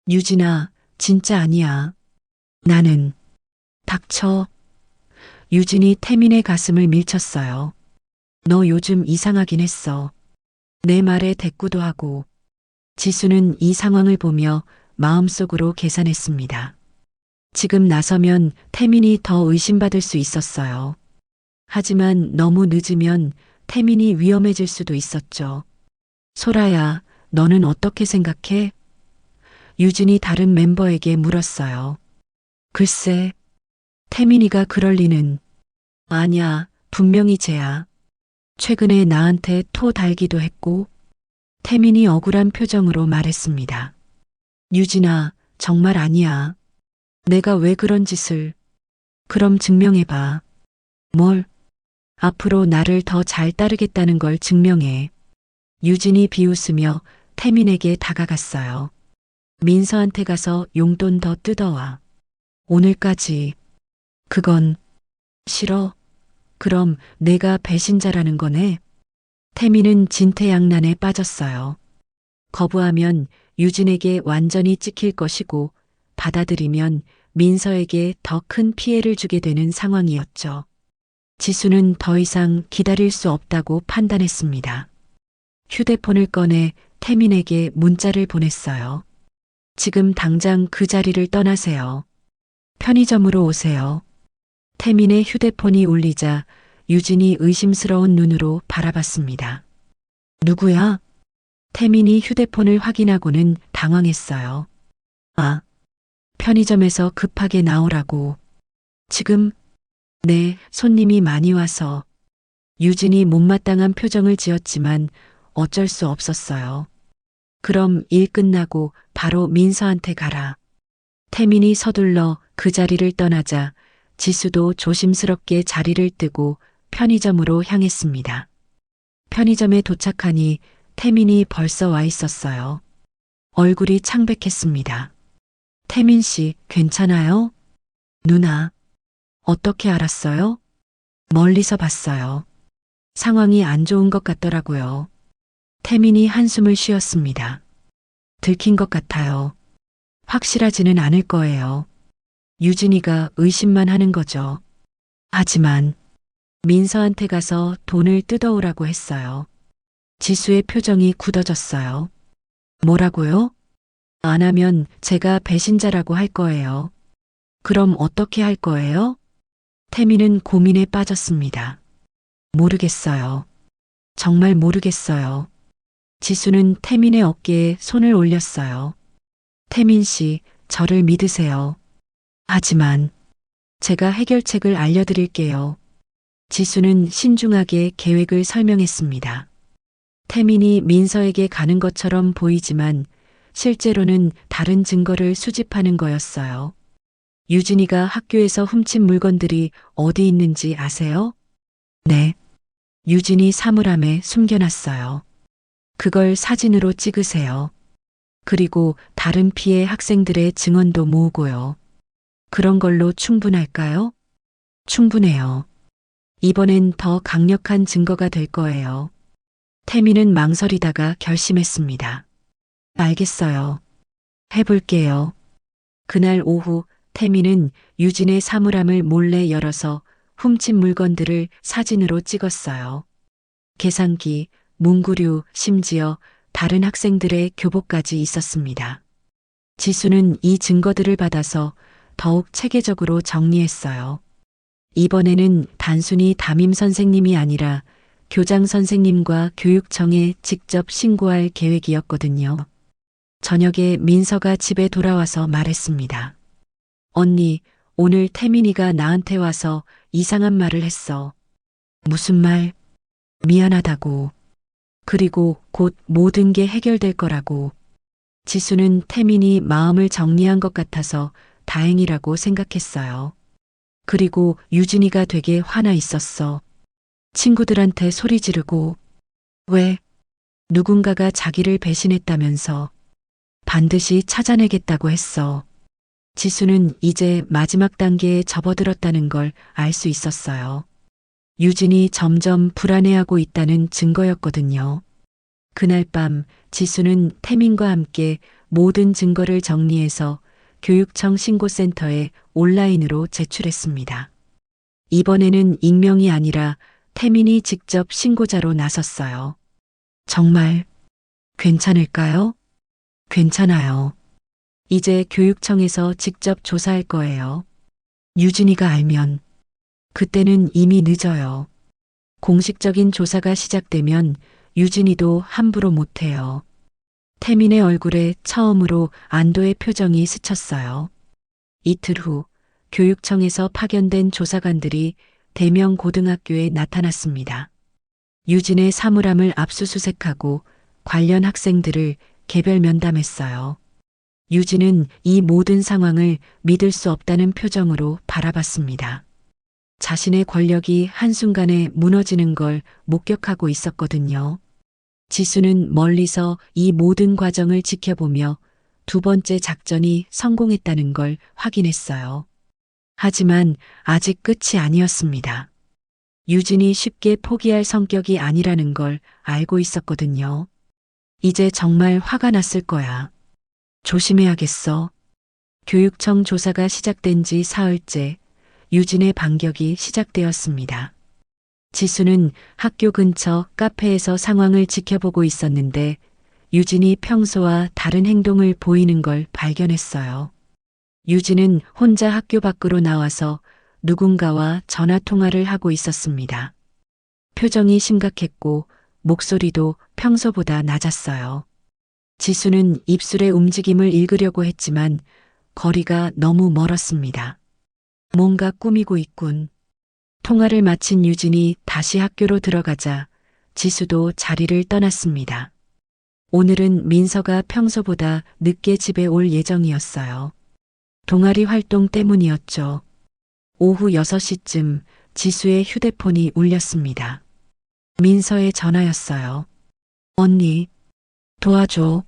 유진아, 진짜 아니야. 나는. 닥쳐. 유진이 태민의 가슴을 밀쳤어요. 너 요즘 이상하긴 했어. 내 말에 대꾸도 하고. 지수는 이 상황을 보며 마음속으로 계산했습니다. 지금 나서면 태민이 더 의심받을 수 있었어요. 하지만 너무 늦으면 태민이 위험해질 수도 있었죠. 소라야, 너는 어떻게 생각해? 유진이 다른 멤버에게 물었어요. 글쎄, 태민이가 그럴 리는. 아니야, 분명히 쟤야. 최근에 나한테 토 달기도 했고. 태민이 억울한 표정으로 말했습니다. 유진아, 정말 아니야. 내가 왜 그런 짓을. 그럼 증명해봐. 뭘? 앞으로 나를 더 잘 따르겠다는 걸 증명해. 유진이 비웃으며 태민에게 다가갔어요. 민서한테 가서 용돈 더 뜯어와. 오늘까지. 그건 싫어. 그럼 내가 배신자라는 거네. 태민은 진퇴양난에 빠졌어요. 거부하면 유진에게 완전히 찍힐 것이고 받아들이면 민서에게 더 큰 피해를 주게 되는 상황이었죠. 지수는 더 이상 기다릴 수 없다고 판단했습니다. 휴대폰을 꺼내 태민에게 문자를 보냈어요. 지금 당장 그 자리를 떠나세요. 편의점으로 오세요. 태민의 휴대폰이 울리자 유진이 의심스러운 눈으로 바라봤습니다. 누구야? 태민이 휴대폰을 확인하고는 당황했어요. 아, 편의점에서 급하게 나오라고. 지금? 네, 손님이 많이 와서. 유진이 못마땅한 표정을 지었지만 어쩔 수 없었어요. 그럼 일 끝나고 바로 민서한테 가라. 태민이 서둘러 그 자리를 떠나자 지수도 조심스럽게 자리를 뜨고 편의점으로 향했습니다. 편의점에 도착하니 태민이 벌써 와 있었어요. 얼굴이 창백했습니다. 태민 씨, 괜찮아요? 누나, 어떻게 알았어요? 멀리서 봤어요. 상황이 안 좋은 것 같더라고요. 태민이 한숨을 쉬었습니다. 들킨 것 같아요. 확실하지는 않을 거예요. 유진이가 의심만 하는 거죠. 하지만 민서한테 가서 돈을 뜯어오라고 했어요. 지수의 표정이 굳어졌어요. 뭐라고요? 안 하면 제가 배신자라고 할 거예요. 그럼 어떻게 할 거예요? 태민은 고민에 빠졌습니다. 모르겠어요. 정말 모르겠어요. 지수는 태민의 어깨에 손을 올렸어요. 태민 씨, 저를 믿으세요. 하지만 제가 해결책을 알려드릴게요. 지수는 신중하게 계획을 설명했습니다. 태민이 민서에게 가는 것처럼 보이지만 실제로는 다른 증거를 수집하는 거였어요. 유진이가 학교에서 훔친 물건들이 어디 있는지 아세요? 네. 유진이 사물함에 숨겨놨어요. 그걸 사진으로 찍으세요. 그리고 다른 피해 학생들의 증언도 모으고요. 그런 걸로 충분할까요? 충분해요. 이번엔 더 강력한 증거가 될 거예요. 태민은 망설이다가 결심했습니다. 알겠어요. 해볼게요. 그날 오후 태민은 유진의 사물함을 몰래 열어서 훔친 물건들을 사진으로 찍었어요. 계산기, 문구류, 심지어 다른 학생들의 교복까지 있었습니다. 지수는 이 증거들을 받아서 더욱 체계적으로 정리했어요. 이번에는 단순히 담임 선생님이 아니라 교장 선생님과 교육청에 직접 신고할 계획이었거든요. 저녁에 민서가 집에 돌아와서 말했습니다. 언니, 오늘 태민이가 나한테 와서 이상한 말을 했어. 무슨 말? 미안하다고. 그리고 곧 모든 게 해결될 거라고. 지수는 태민이 마음을 정리한 것 같아서 다행이라고 생각했어요. 그리고 유진이가 되게 화나 있었어. 친구들한테 소리 지르고. 왜? 누군가가 자기를 배신했다면서. 반드시 찾아내겠다고 했어. 지수는 이제 마지막 단계에 접어들었다는 걸 알 수 있었어요. 유진이 점점 불안해하고 있다는 증거였거든요. 그날 밤 지수는 태민과 함께 모든 증거를 정리해서 교육청 신고센터에 온라인으로 제출했습니다. 이번에는 익명이 아니라 태민이 직접 신고자로 나섰어요. 정말 괜찮을까요? 괜찮아요. 이제 교육청에서 직접 조사할 거예요. 유진이가 알면 그때는 이미 늦어요. 공식적인 조사가 시작되면 유진이도 함부로 못해요. 태민의 얼굴에 처음으로 안도의 표정이 스쳤어요. 이틀 후 교육청에서 파견된 조사관들이 대명 고등학교에 나타났습니다. 유진의 사물함을 압수수색하고 관련 학생들을 개별 면담했어요. 유진은 이 모든 상황을 믿을 수 없다는 표정으로 바라봤습니다. 자신의 권력이 한순간에 무너지는 걸 목격하고 있었거든요. 지수는 멀리서 이 모든 과정을 지켜보며 두 번째 작전이 성공했다는 걸 확인했어요. 하지만 아직 끝이 아니었습니다. 유진이 쉽게 포기할 성격이 아니라는 걸 알고 있었거든요. 이제 정말 화가 났을 거야. 조심해야겠어. 교육청 조사가 시작된 지 사흘째 유진의 반격이 시작되었습니다. 지수는 학교 근처 카페에서 상황을 지켜보고 있었는데 유진이 평소와 다른 행동을 보이는 걸 발견했어요. 유진은 혼자 학교 밖으로 나와서 누군가와 전화 통화를 하고 있었습니다. 표정이 심각했고 목소리도 평소보다 낮았어요. 지수는 입술의 움직임을 읽으려고 했지만 거리가 너무 멀었습니다. 뭔가 꾸미고 있군. 통화를 마친 유진이 다시 학교로 들어가자 지수도 자리를 떠났습니다. 오늘은 민서가 평소보다 늦게 집에 올 예정이었어요. 동아리 활동 때문이었죠. 오후 6시쯤 지수의 휴대폰이 울렸습니다. 민서의 전화였어요. 언니, 도와줘.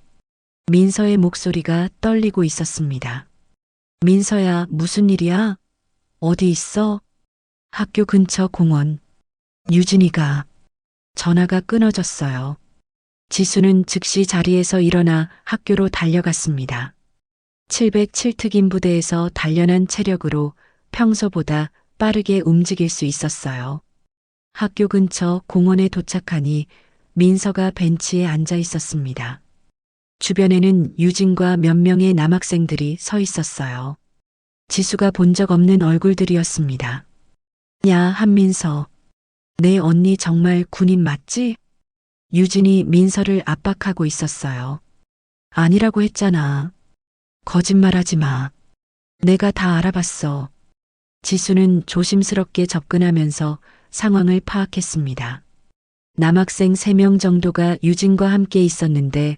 민서의 목소리가 떨리고 있었습니다. 민서야, 무슨 일이야? 어디 있어? 학교 근처 공원. 유진이가. 전화가 끊어졌어요. 지수는 즉시 자리에서 일어나 학교로 달려갔습니다. 707특임 부대에서 단련한 체력으로 평소보다 빠르게 움직일 수 있었어요. 학교 근처 공원에 도착하니 민서가 벤치에 앉아 있었습니다. 주변에는 유진과 몇 명의 남학생들이 서 있었어요. 지수가 본 적 없는 얼굴들이었습니다. 야, 한민서. 내 언니 정말 군인 맞지? 유진이 민서를 압박하고 있었어요. 아니라고 했잖아. 거짓말하지 마. 내가 다 알아봤어. 지수는 조심스럽게 접근하면서 상황을 파악했습니다. 남학생 3명 정도가 유진과 함께 있었는데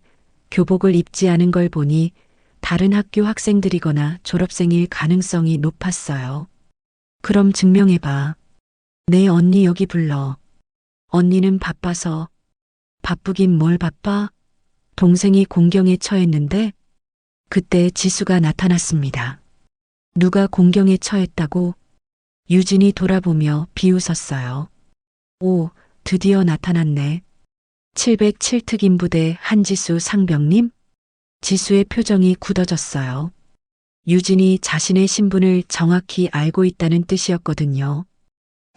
교복을 입지 않은 걸 보니 다른 학교 학생들이거나 졸업생일 가능성이 높았어요. 그럼 증명해봐. 내 언니 여기 불러. 언니는 바빠서. 바쁘긴 뭘 바빠? 동생이 공경에 처했는데 그때 지수가 나타났습니다. 누가 공경에 처했다고? 유진이 돌아보며 비웃었어요. 오, 드디어 나타났네. 707특임 부대 한지수 상병님? 지수의 표정이 굳어졌어요. 유진이 자신의 신분을 정확히 알고 있다는 뜻이었거든요.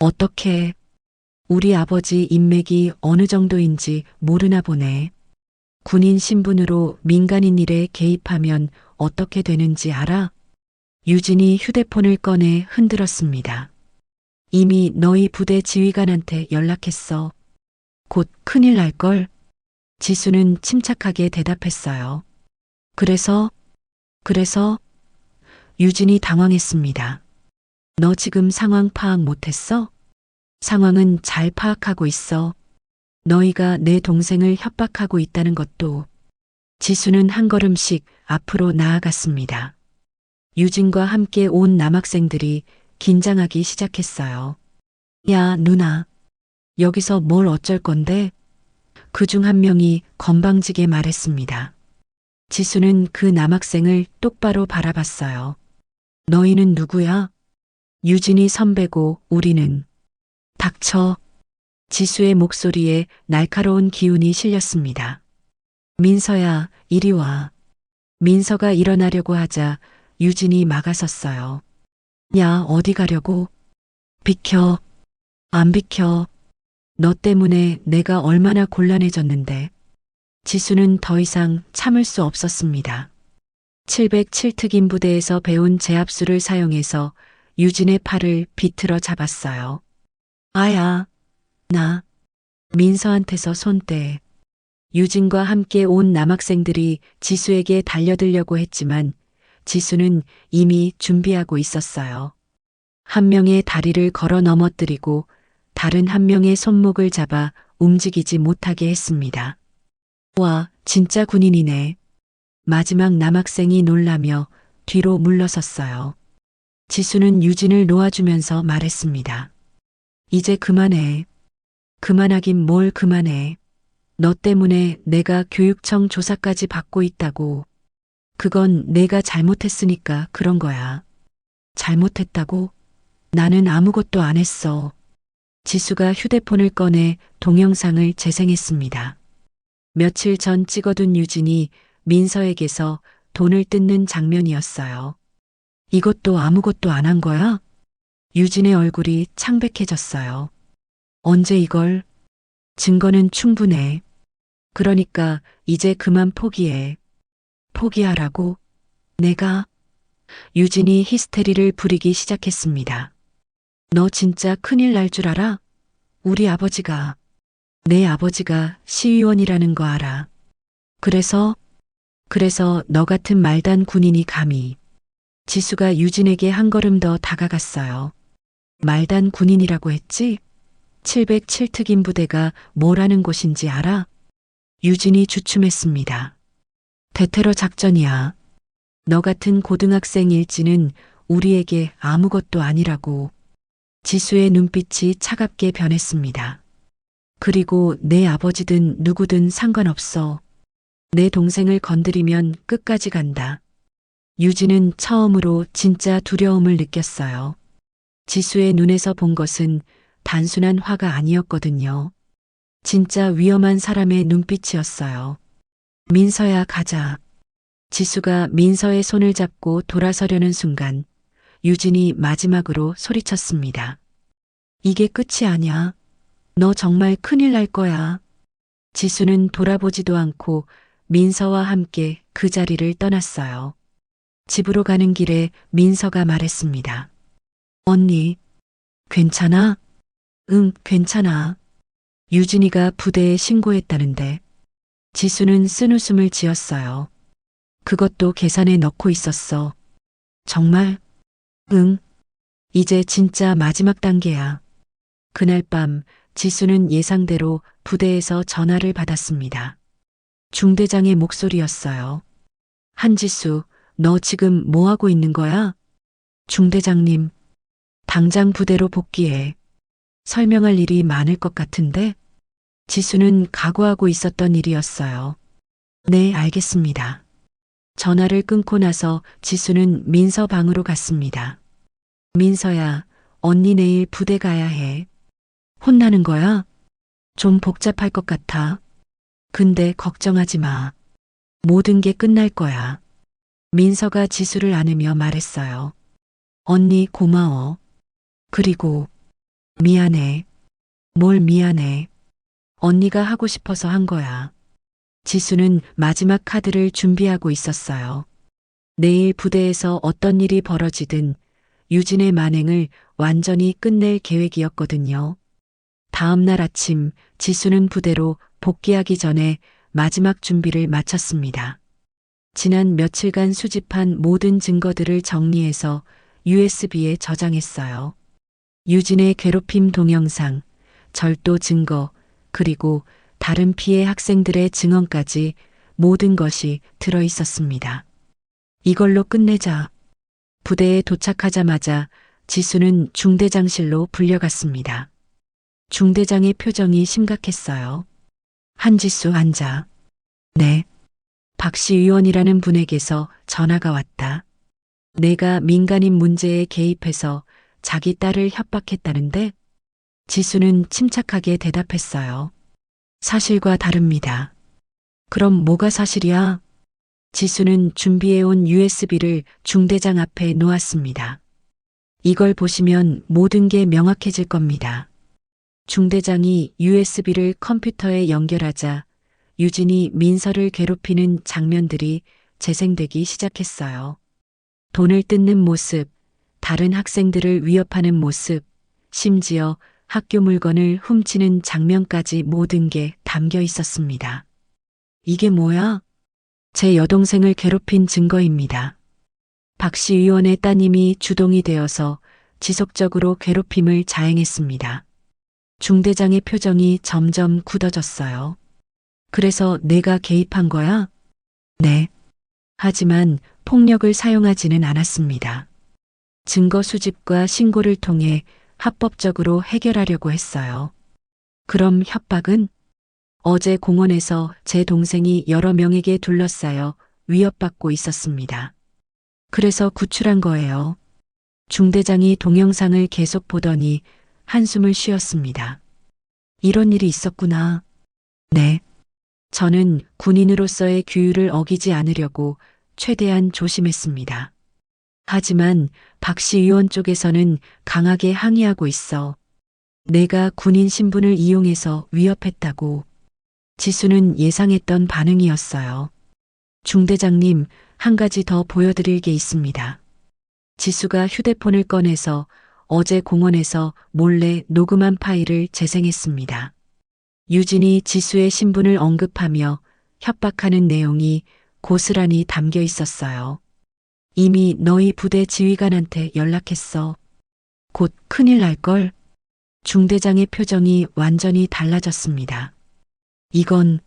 어떻게? 우리 아버지 인맥이 어느 정도인지 모르나 보네. 군인 신분으로 민간인 일에 개입하면 어떻게 되는지 알아? 유진이 휴대폰을 꺼내 흔들었습니다. 이미 너희 부대 지휘관한테 연락했어. 곧 큰일 날걸? 지수는 침착하게 대답했어요. 그래서? 유진이 당황했습니다. 너 지금 상황 파악 못했어? 상황은 잘 파악하고 있어. 너희가 내 동생을 협박하고 있다는 것도. 지수는 한 걸음씩 앞으로 나아갔습니다. 유진과 함께 온 남학생들이 긴장하기 시작했어요. 야, 누나. 여기서 뭘 어쩔 건데? 그중 한 명이 건방지게 말했습니다. 지수는 그 남학생을 똑바로 바라봤어요. 너희는 누구야? 유진이 선배고 우리는. 닥쳐. 지수의 목소리에 날카로운 기운이 실렸습니다. 민서야, 이리 와. 민서가 일어나려고 하자 유진이 막아섰어요. 야, 어디 가려고? 비켜. 안 비켜. 너 때문에 내가 얼마나 곤란해졌는데. 지수는 더 이상 참을 수 없었습니다. 707특임 부대에서 배운 제압술을 사용해서 유진의 팔을 비틀어 잡았어요. 아야, 나. 민서한테서 손 떼. 유진과 함께 온 남학생들이 지수에게 달려들려고 했지만 지수는 이미 준비하고 있었어요. 한 명의 다리를 걸어 넘어뜨리고 다른 한 명의 손목을 잡아 움직이지 못하게 했습니다. 와, 진짜 군인이네. 마지막 남학생이 놀라며 뒤로 물러섰어요. 지수는 유진을 놓아주면서 말했습니다. 이제 그만해. 그만하긴 뭘 그만해. 너 때문에 내가 교육청 조사까지 받고 있다고. 그건 내가 잘못했으니까 그런 거야. 잘못했다고? 나는 아무것도 안 했어. 지수가 휴대폰을 꺼내 동영상을 재생했습니다. 며칠 전 찍어둔 유진이 민서에게서 돈을 뜯는 장면이었어요. 이것도 아무것도 안 한 거야? 유진의 얼굴이 창백해졌어요. 언제 이걸? 증거는 충분해. 그러니까 이제 그만 포기해. 포기하라고? 내가? 유진이 히스테리를 부리기 시작했습니다. 너 진짜 큰일 날 줄 알아? 우리 아버지가, 내 아버지가 시의원이라는 거 알아. 그래서 너 같은 말단 군인이 감히. 지수가 유진에게 한 걸음 더 다가갔어요. 말단 군인이라고 했지? 707특임 부대가 뭐라는 곳인지 알아? 유진이 주춤했습니다. 대테러 작전이야. 너 같은 고등학생 일지는 우리에게 아무것도 아니라고. 지수의 눈빛이 차갑게 변했습니다. 그리고 내 아버지든 누구든 상관없어. 내 동생을 건드리면 끝까지 간다. 유진은 처음으로 진짜 두려움을 느꼈어요. 지수의 눈에서 본 것은 단순한 화가 아니었거든요. 진짜 위험한 사람의 눈빛이었어요. 민서야, 가자. 지수가 민서의 손을 잡고 돌아서려는 순간 유진이 마지막으로 소리쳤습니다. 이게 끝이 아니야. 너 정말 큰일 날 거야. 지수는 돌아보지도 않고 민서와 함께 그 자리를 떠났어요. 집으로 가는 길에 민서가 말했습니다. 언니, 괜찮아? 응, 괜찮아. 유진이가 부대에 신고했다는데. 지수는 쓴웃음을 지었어요. 그것도 계산에 넣고 있었어. 정말? 응. 이제 진짜 마지막 단계야. 그날 밤 지수는 예상대로 부대에서 전화를 받았습니다. 중대장의 목소리였어요. 한지수, 너 지금 뭐 하고 있는 거야? 중대장님, 당장 부대로 복귀해. 설명할 일이 많을 것 같은데? 지수는 각오하고 있었던 일이었어요. 네, 알겠습니다. 전화를 끊고 나서 지수는 민서 방으로 갔습니다. 민서야, 언니 내일 부대 가야 해. 혼나는 거야? 좀 복잡할 것 같아. 근데 걱정하지 마. 모든 게 끝날 거야. 민서가 지수를 안으며 말했어요. 언니 고마워. 그리고 미안해. 뭘 미안해. 언니가 하고 싶어서 한 거야. 지수는 마지막 카드를 준비하고 있었어요. 내일 부대에서 어떤 일이 벌어지든 유진의 만행을 완전히 끝낼 계획이었거든요. 다음 날 아침 지수는 부대로 복귀하기 전에 마지막 준비를 마쳤습니다. 지난 며칠간 수집한 모든 증거들을 정리해서 USB에 저장했어요. 유진의 괴롭힘 동영상, 절도 증거, 그리고 다른 피해 학생들의 증언까지 모든 것이 들어 있었습니다. 이걸로 끝내자. 부대에 도착하자마자 지수는 중대장실로 불려갔습니다. 중대장의 표정이 심각했어요. 한지수 앉아. 네. 박 시의원이라는 분에게서 전화가 왔다. 내가 민간인 문제에 개입해서 자기 딸을 협박했다는데 지수는 침착하게 대답했어요. 사실과 다릅니다. 그럼 뭐가 사실이야? 지수는 준비해온 USB를 중대장 앞에 놓았습니다. 이걸 보시면 모든 게 명확해질 겁니다. 중대장이 USB를 컴퓨터에 연결하자 유진이 민서를 괴롭히는 장면들이 재생되기 시작했어요. 돈을 뜯는 모습, 다른 학생들을 위협하는 모습, 심지어 학교 물건을 훔치는 장면까지 모든 게 담겨 있었습니다. 이게 뭐야? 제 여동생을 괴롭힌 증거입니다. 박 시의원의 따님이 주동이 되어서 지속적으로 괴롭힘을 자행했습니다. 중대장의 표정이 점점 굳어졌어요. 그래서 내가 개입한 거야? 네. 하지만 폭력을 사용하지는 않았습니다. 증거 수집과 신고를 통해 합법적으로 해결하려고 했어요. 그럼 협박은? 어제 공원에서 제 동생이 여러 명에게 둘러싸여 위협받고 있었습니다. 그래서 구출한 거예요. 중대장이 동영상을 계속 보더니 한숨을 쉬었습니다. 이런 일이 있었구나. 네. 저는 군인으로서의 규율을 어기지 않으려고 최대한 조심했습니다. 하지만 박 시의원 쪽에서는 강하게 항의하고 있어. 내가 군인 신분을 이용해서 위협했다고. 지수는 예상했던 반응이었어요. 중대장님, 한 가지 더 보여드릴 게 있습니다. 지수가 휴대폰을 꺼내서 어제 공원에서 몰래 녹음한 파일을 재생했습니다. 유진이 지수의 신분을 언급하며 협박하는 내용이 고스란히 담겨 있었어요. 이미 너희 부대 지휘관한테 연락했어. 곧 큰일 날걸. 중대장의 표정이 완전히 달라졌습니다. 이건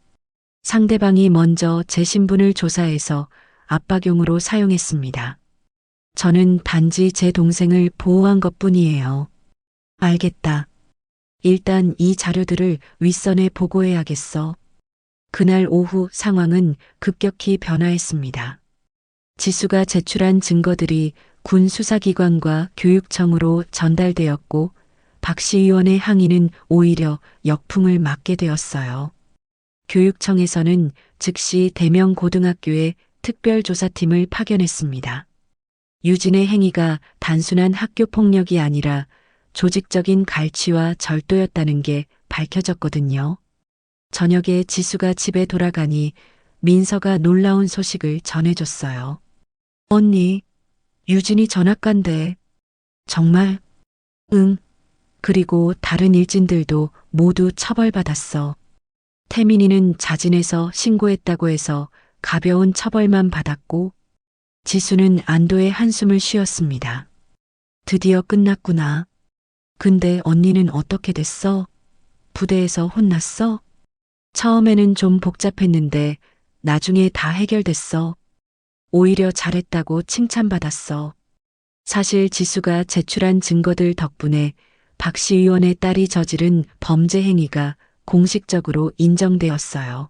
상대방이 먼저 제 신분을 조사해서 압박용으로 사용했습니다. 저는 단지 제 동생을 보호한 것뿐이에요. 알겠다. 일단 이 자료들을 윗선에 보고해야겠어. 그날 오후 상황은 급격히 변화했습니다. 지수가 제출한 증거들이 군 수사기관과 교육청으로 전달되었고 박 시의원의 항의는 오히려 역풍을 맞게 되었어요. 교육청에서는 즉시 대명 고등학교에 특별조사팀을 파견했습니다. 유진의 행위가 단순한 학교 폭력이 아니라 조직적인 갈취와 절도였다는 게 밝혀졌거든요. 저녁에 지수가 집에 돌아가니 민서가 놀라운 소식을 전해줬어요. 언니, 유진이 전학간대. 정말? 응. 그리고 다른 일진들도 모두 처벌받았어. 태민이는 자진해서 신고했다고 해서 가벼운 처벌만 받았고 지수는 안도의 한숨을 쉬었습니다. 드디어 끝났구나. 근데 언니는 어떻게 됐어? 부대에서 혼났어? 처음에는 좀 복잡했는데 나중에 다 해결됐어. 오히려 잘했다고 칭찬받았어. 사실 지수가 제출한 증거들 덕분에 박 시의원의 딸이 저지른 범죄 행위가 공식적으로 인정되었어요.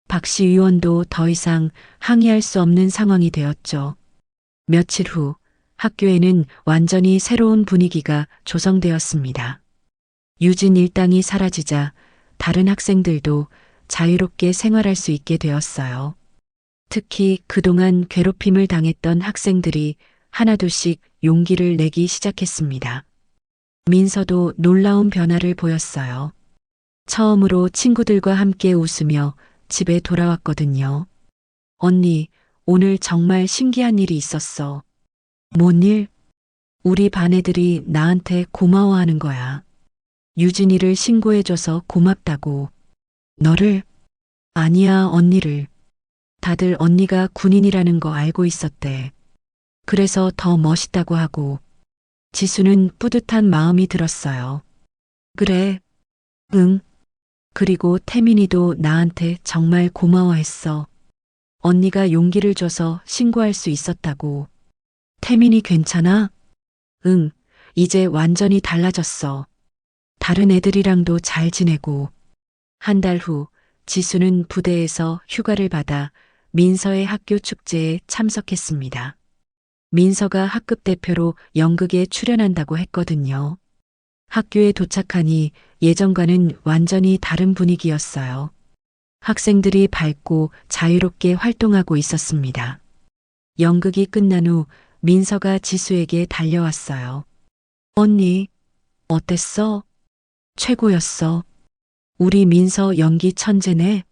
박 시의원도 더 이상 항의할 수 없는 상황이 되었죠. 며칠 후 학교에는 완전히 새로운 분위기가 조성되었습니다. 유진 일당이 사라지자 다른 학생들도 자유롭게 생활할 수 있게 되었어요. 특히 그동안 괴롭힘을 당했던 학생들이 하나둘씩 용기를 내기 시작했습니다. 민서도 놀라운 변화를 보였어요. 처음으로 친구들과 함께 웃으며 집에 돌아왔거든요. 언니, 오늘 정말 신기한 일이 있었어. 뭔 일? 우리 반 애들이 나한테 고마워하는 거야. 유진이를 신고해줘서 고맙다고. 너를? 아니야, 언니를. 다들 언니가 군인이라는 거 알고 있었대. 그래서 더 멋있다고 하고. 지수는 뿌듯한 마음이 들었어요. 그래. 응. 그리고 태민이도 나한테 정말 고마워했어. 언니가 용기를 줘서 신고할 수 있었다고. 태민이 괜찮아? 응. 이제 완전히 달라졌어. 다른 애들이랑도 잘 지내고. 한 달 후 지수는 부대에서 휴가를 받아 민서의 학교 축제에 참석했습니다. 민서가 학급 대표로 연극에 출연한다고 했거든요. 학교에 도착하니 예전과는 완전히 다른 분위기였어요. 학생들이 밝고 자유롭게 활동하고 있었습니다. 연극이 끝난 후 민서가 지수에게 달려왔어요. 언니, 어땠어? 최고였어. 우리 민서 연기 천재네.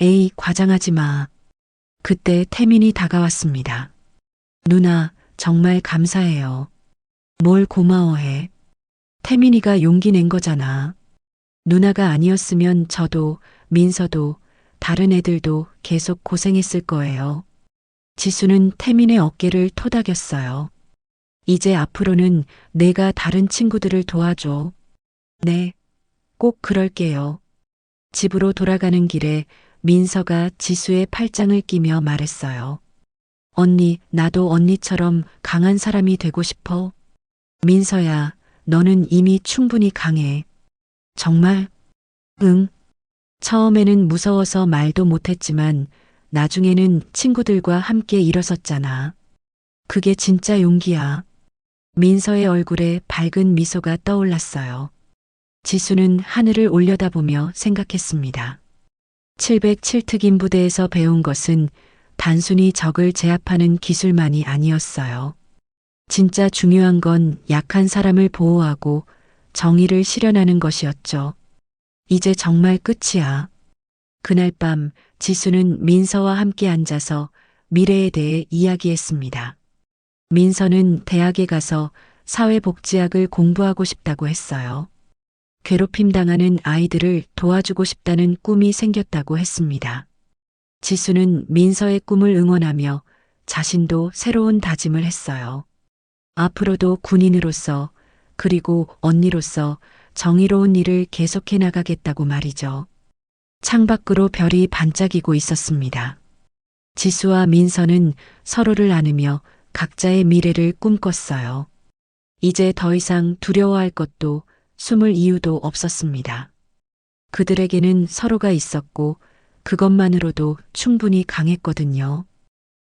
에이, 과장하지 마. 그때 태민이 다가왔습니다. 누나, 정말 감사해요. 뭘 고마워해. 태민이가 용기 낸 거잖아. 누나가 아니었으면 저도, 민서도, 다른 애들도 계속 고생했을 거예요. 지수는 태민의 어깨를 토닥였어요. 이제 앞으로는 내가 다른 친구들을 도와줘. 네, 꼭 그럴게요. 집으로 돌아가는 길에 민서가 지수의 팔짱을 끼며 말했어요. 언니, 나도 언니처럼 강한 사람이 되고 싶어. 민서야, 너는 이미 충분히 강해. 정말? 응. 처음에는 무서워서 말도 못했지만 나중에는 친구들과 함께 일어섰잖아. 그게 진짜 용기야. 민서의 얼굴에 밝은 미소가 떠올랐어요. 지수는 하늘을 올려다보며 생각했습니다. 707특임 부대에서 배운 것은 단순히 적을 제압하는 기술만이 아니었어요. 진짜 중요한 건 약한 사람을 보호하고 정의를 실현하는 것이었죠. 이제 정말 끝이야. 그날 밤 지수는 민서와 함께 앉아서 미래에 대해 이야기했습니다. 민서는 대학에 가서 사회복지학을 공부하고 싶다고 했어요. 괴롭힘 당하는 아이들을 도와주고 싶다는 꿈이 생겼다고 했습니다. 지수는 민서의 꿈을 응원하며 자신도 새로운 다짐을 했어요. 앞으로도 군인으로서 그리고 언니로서 정의로운 일을 계속해 나가겠다고 말이죠. 창밖으로 별이 반짝이고 있었습니다. 지수와 민서는 서로를 안으며 각자의 미래를 꿈꿨어요. 이제 더 이상 두려워할 것도 숨을 이유도 없었습니다. 그들에게는 서로가 있었고 그것만으로도 충분히 강했거든요.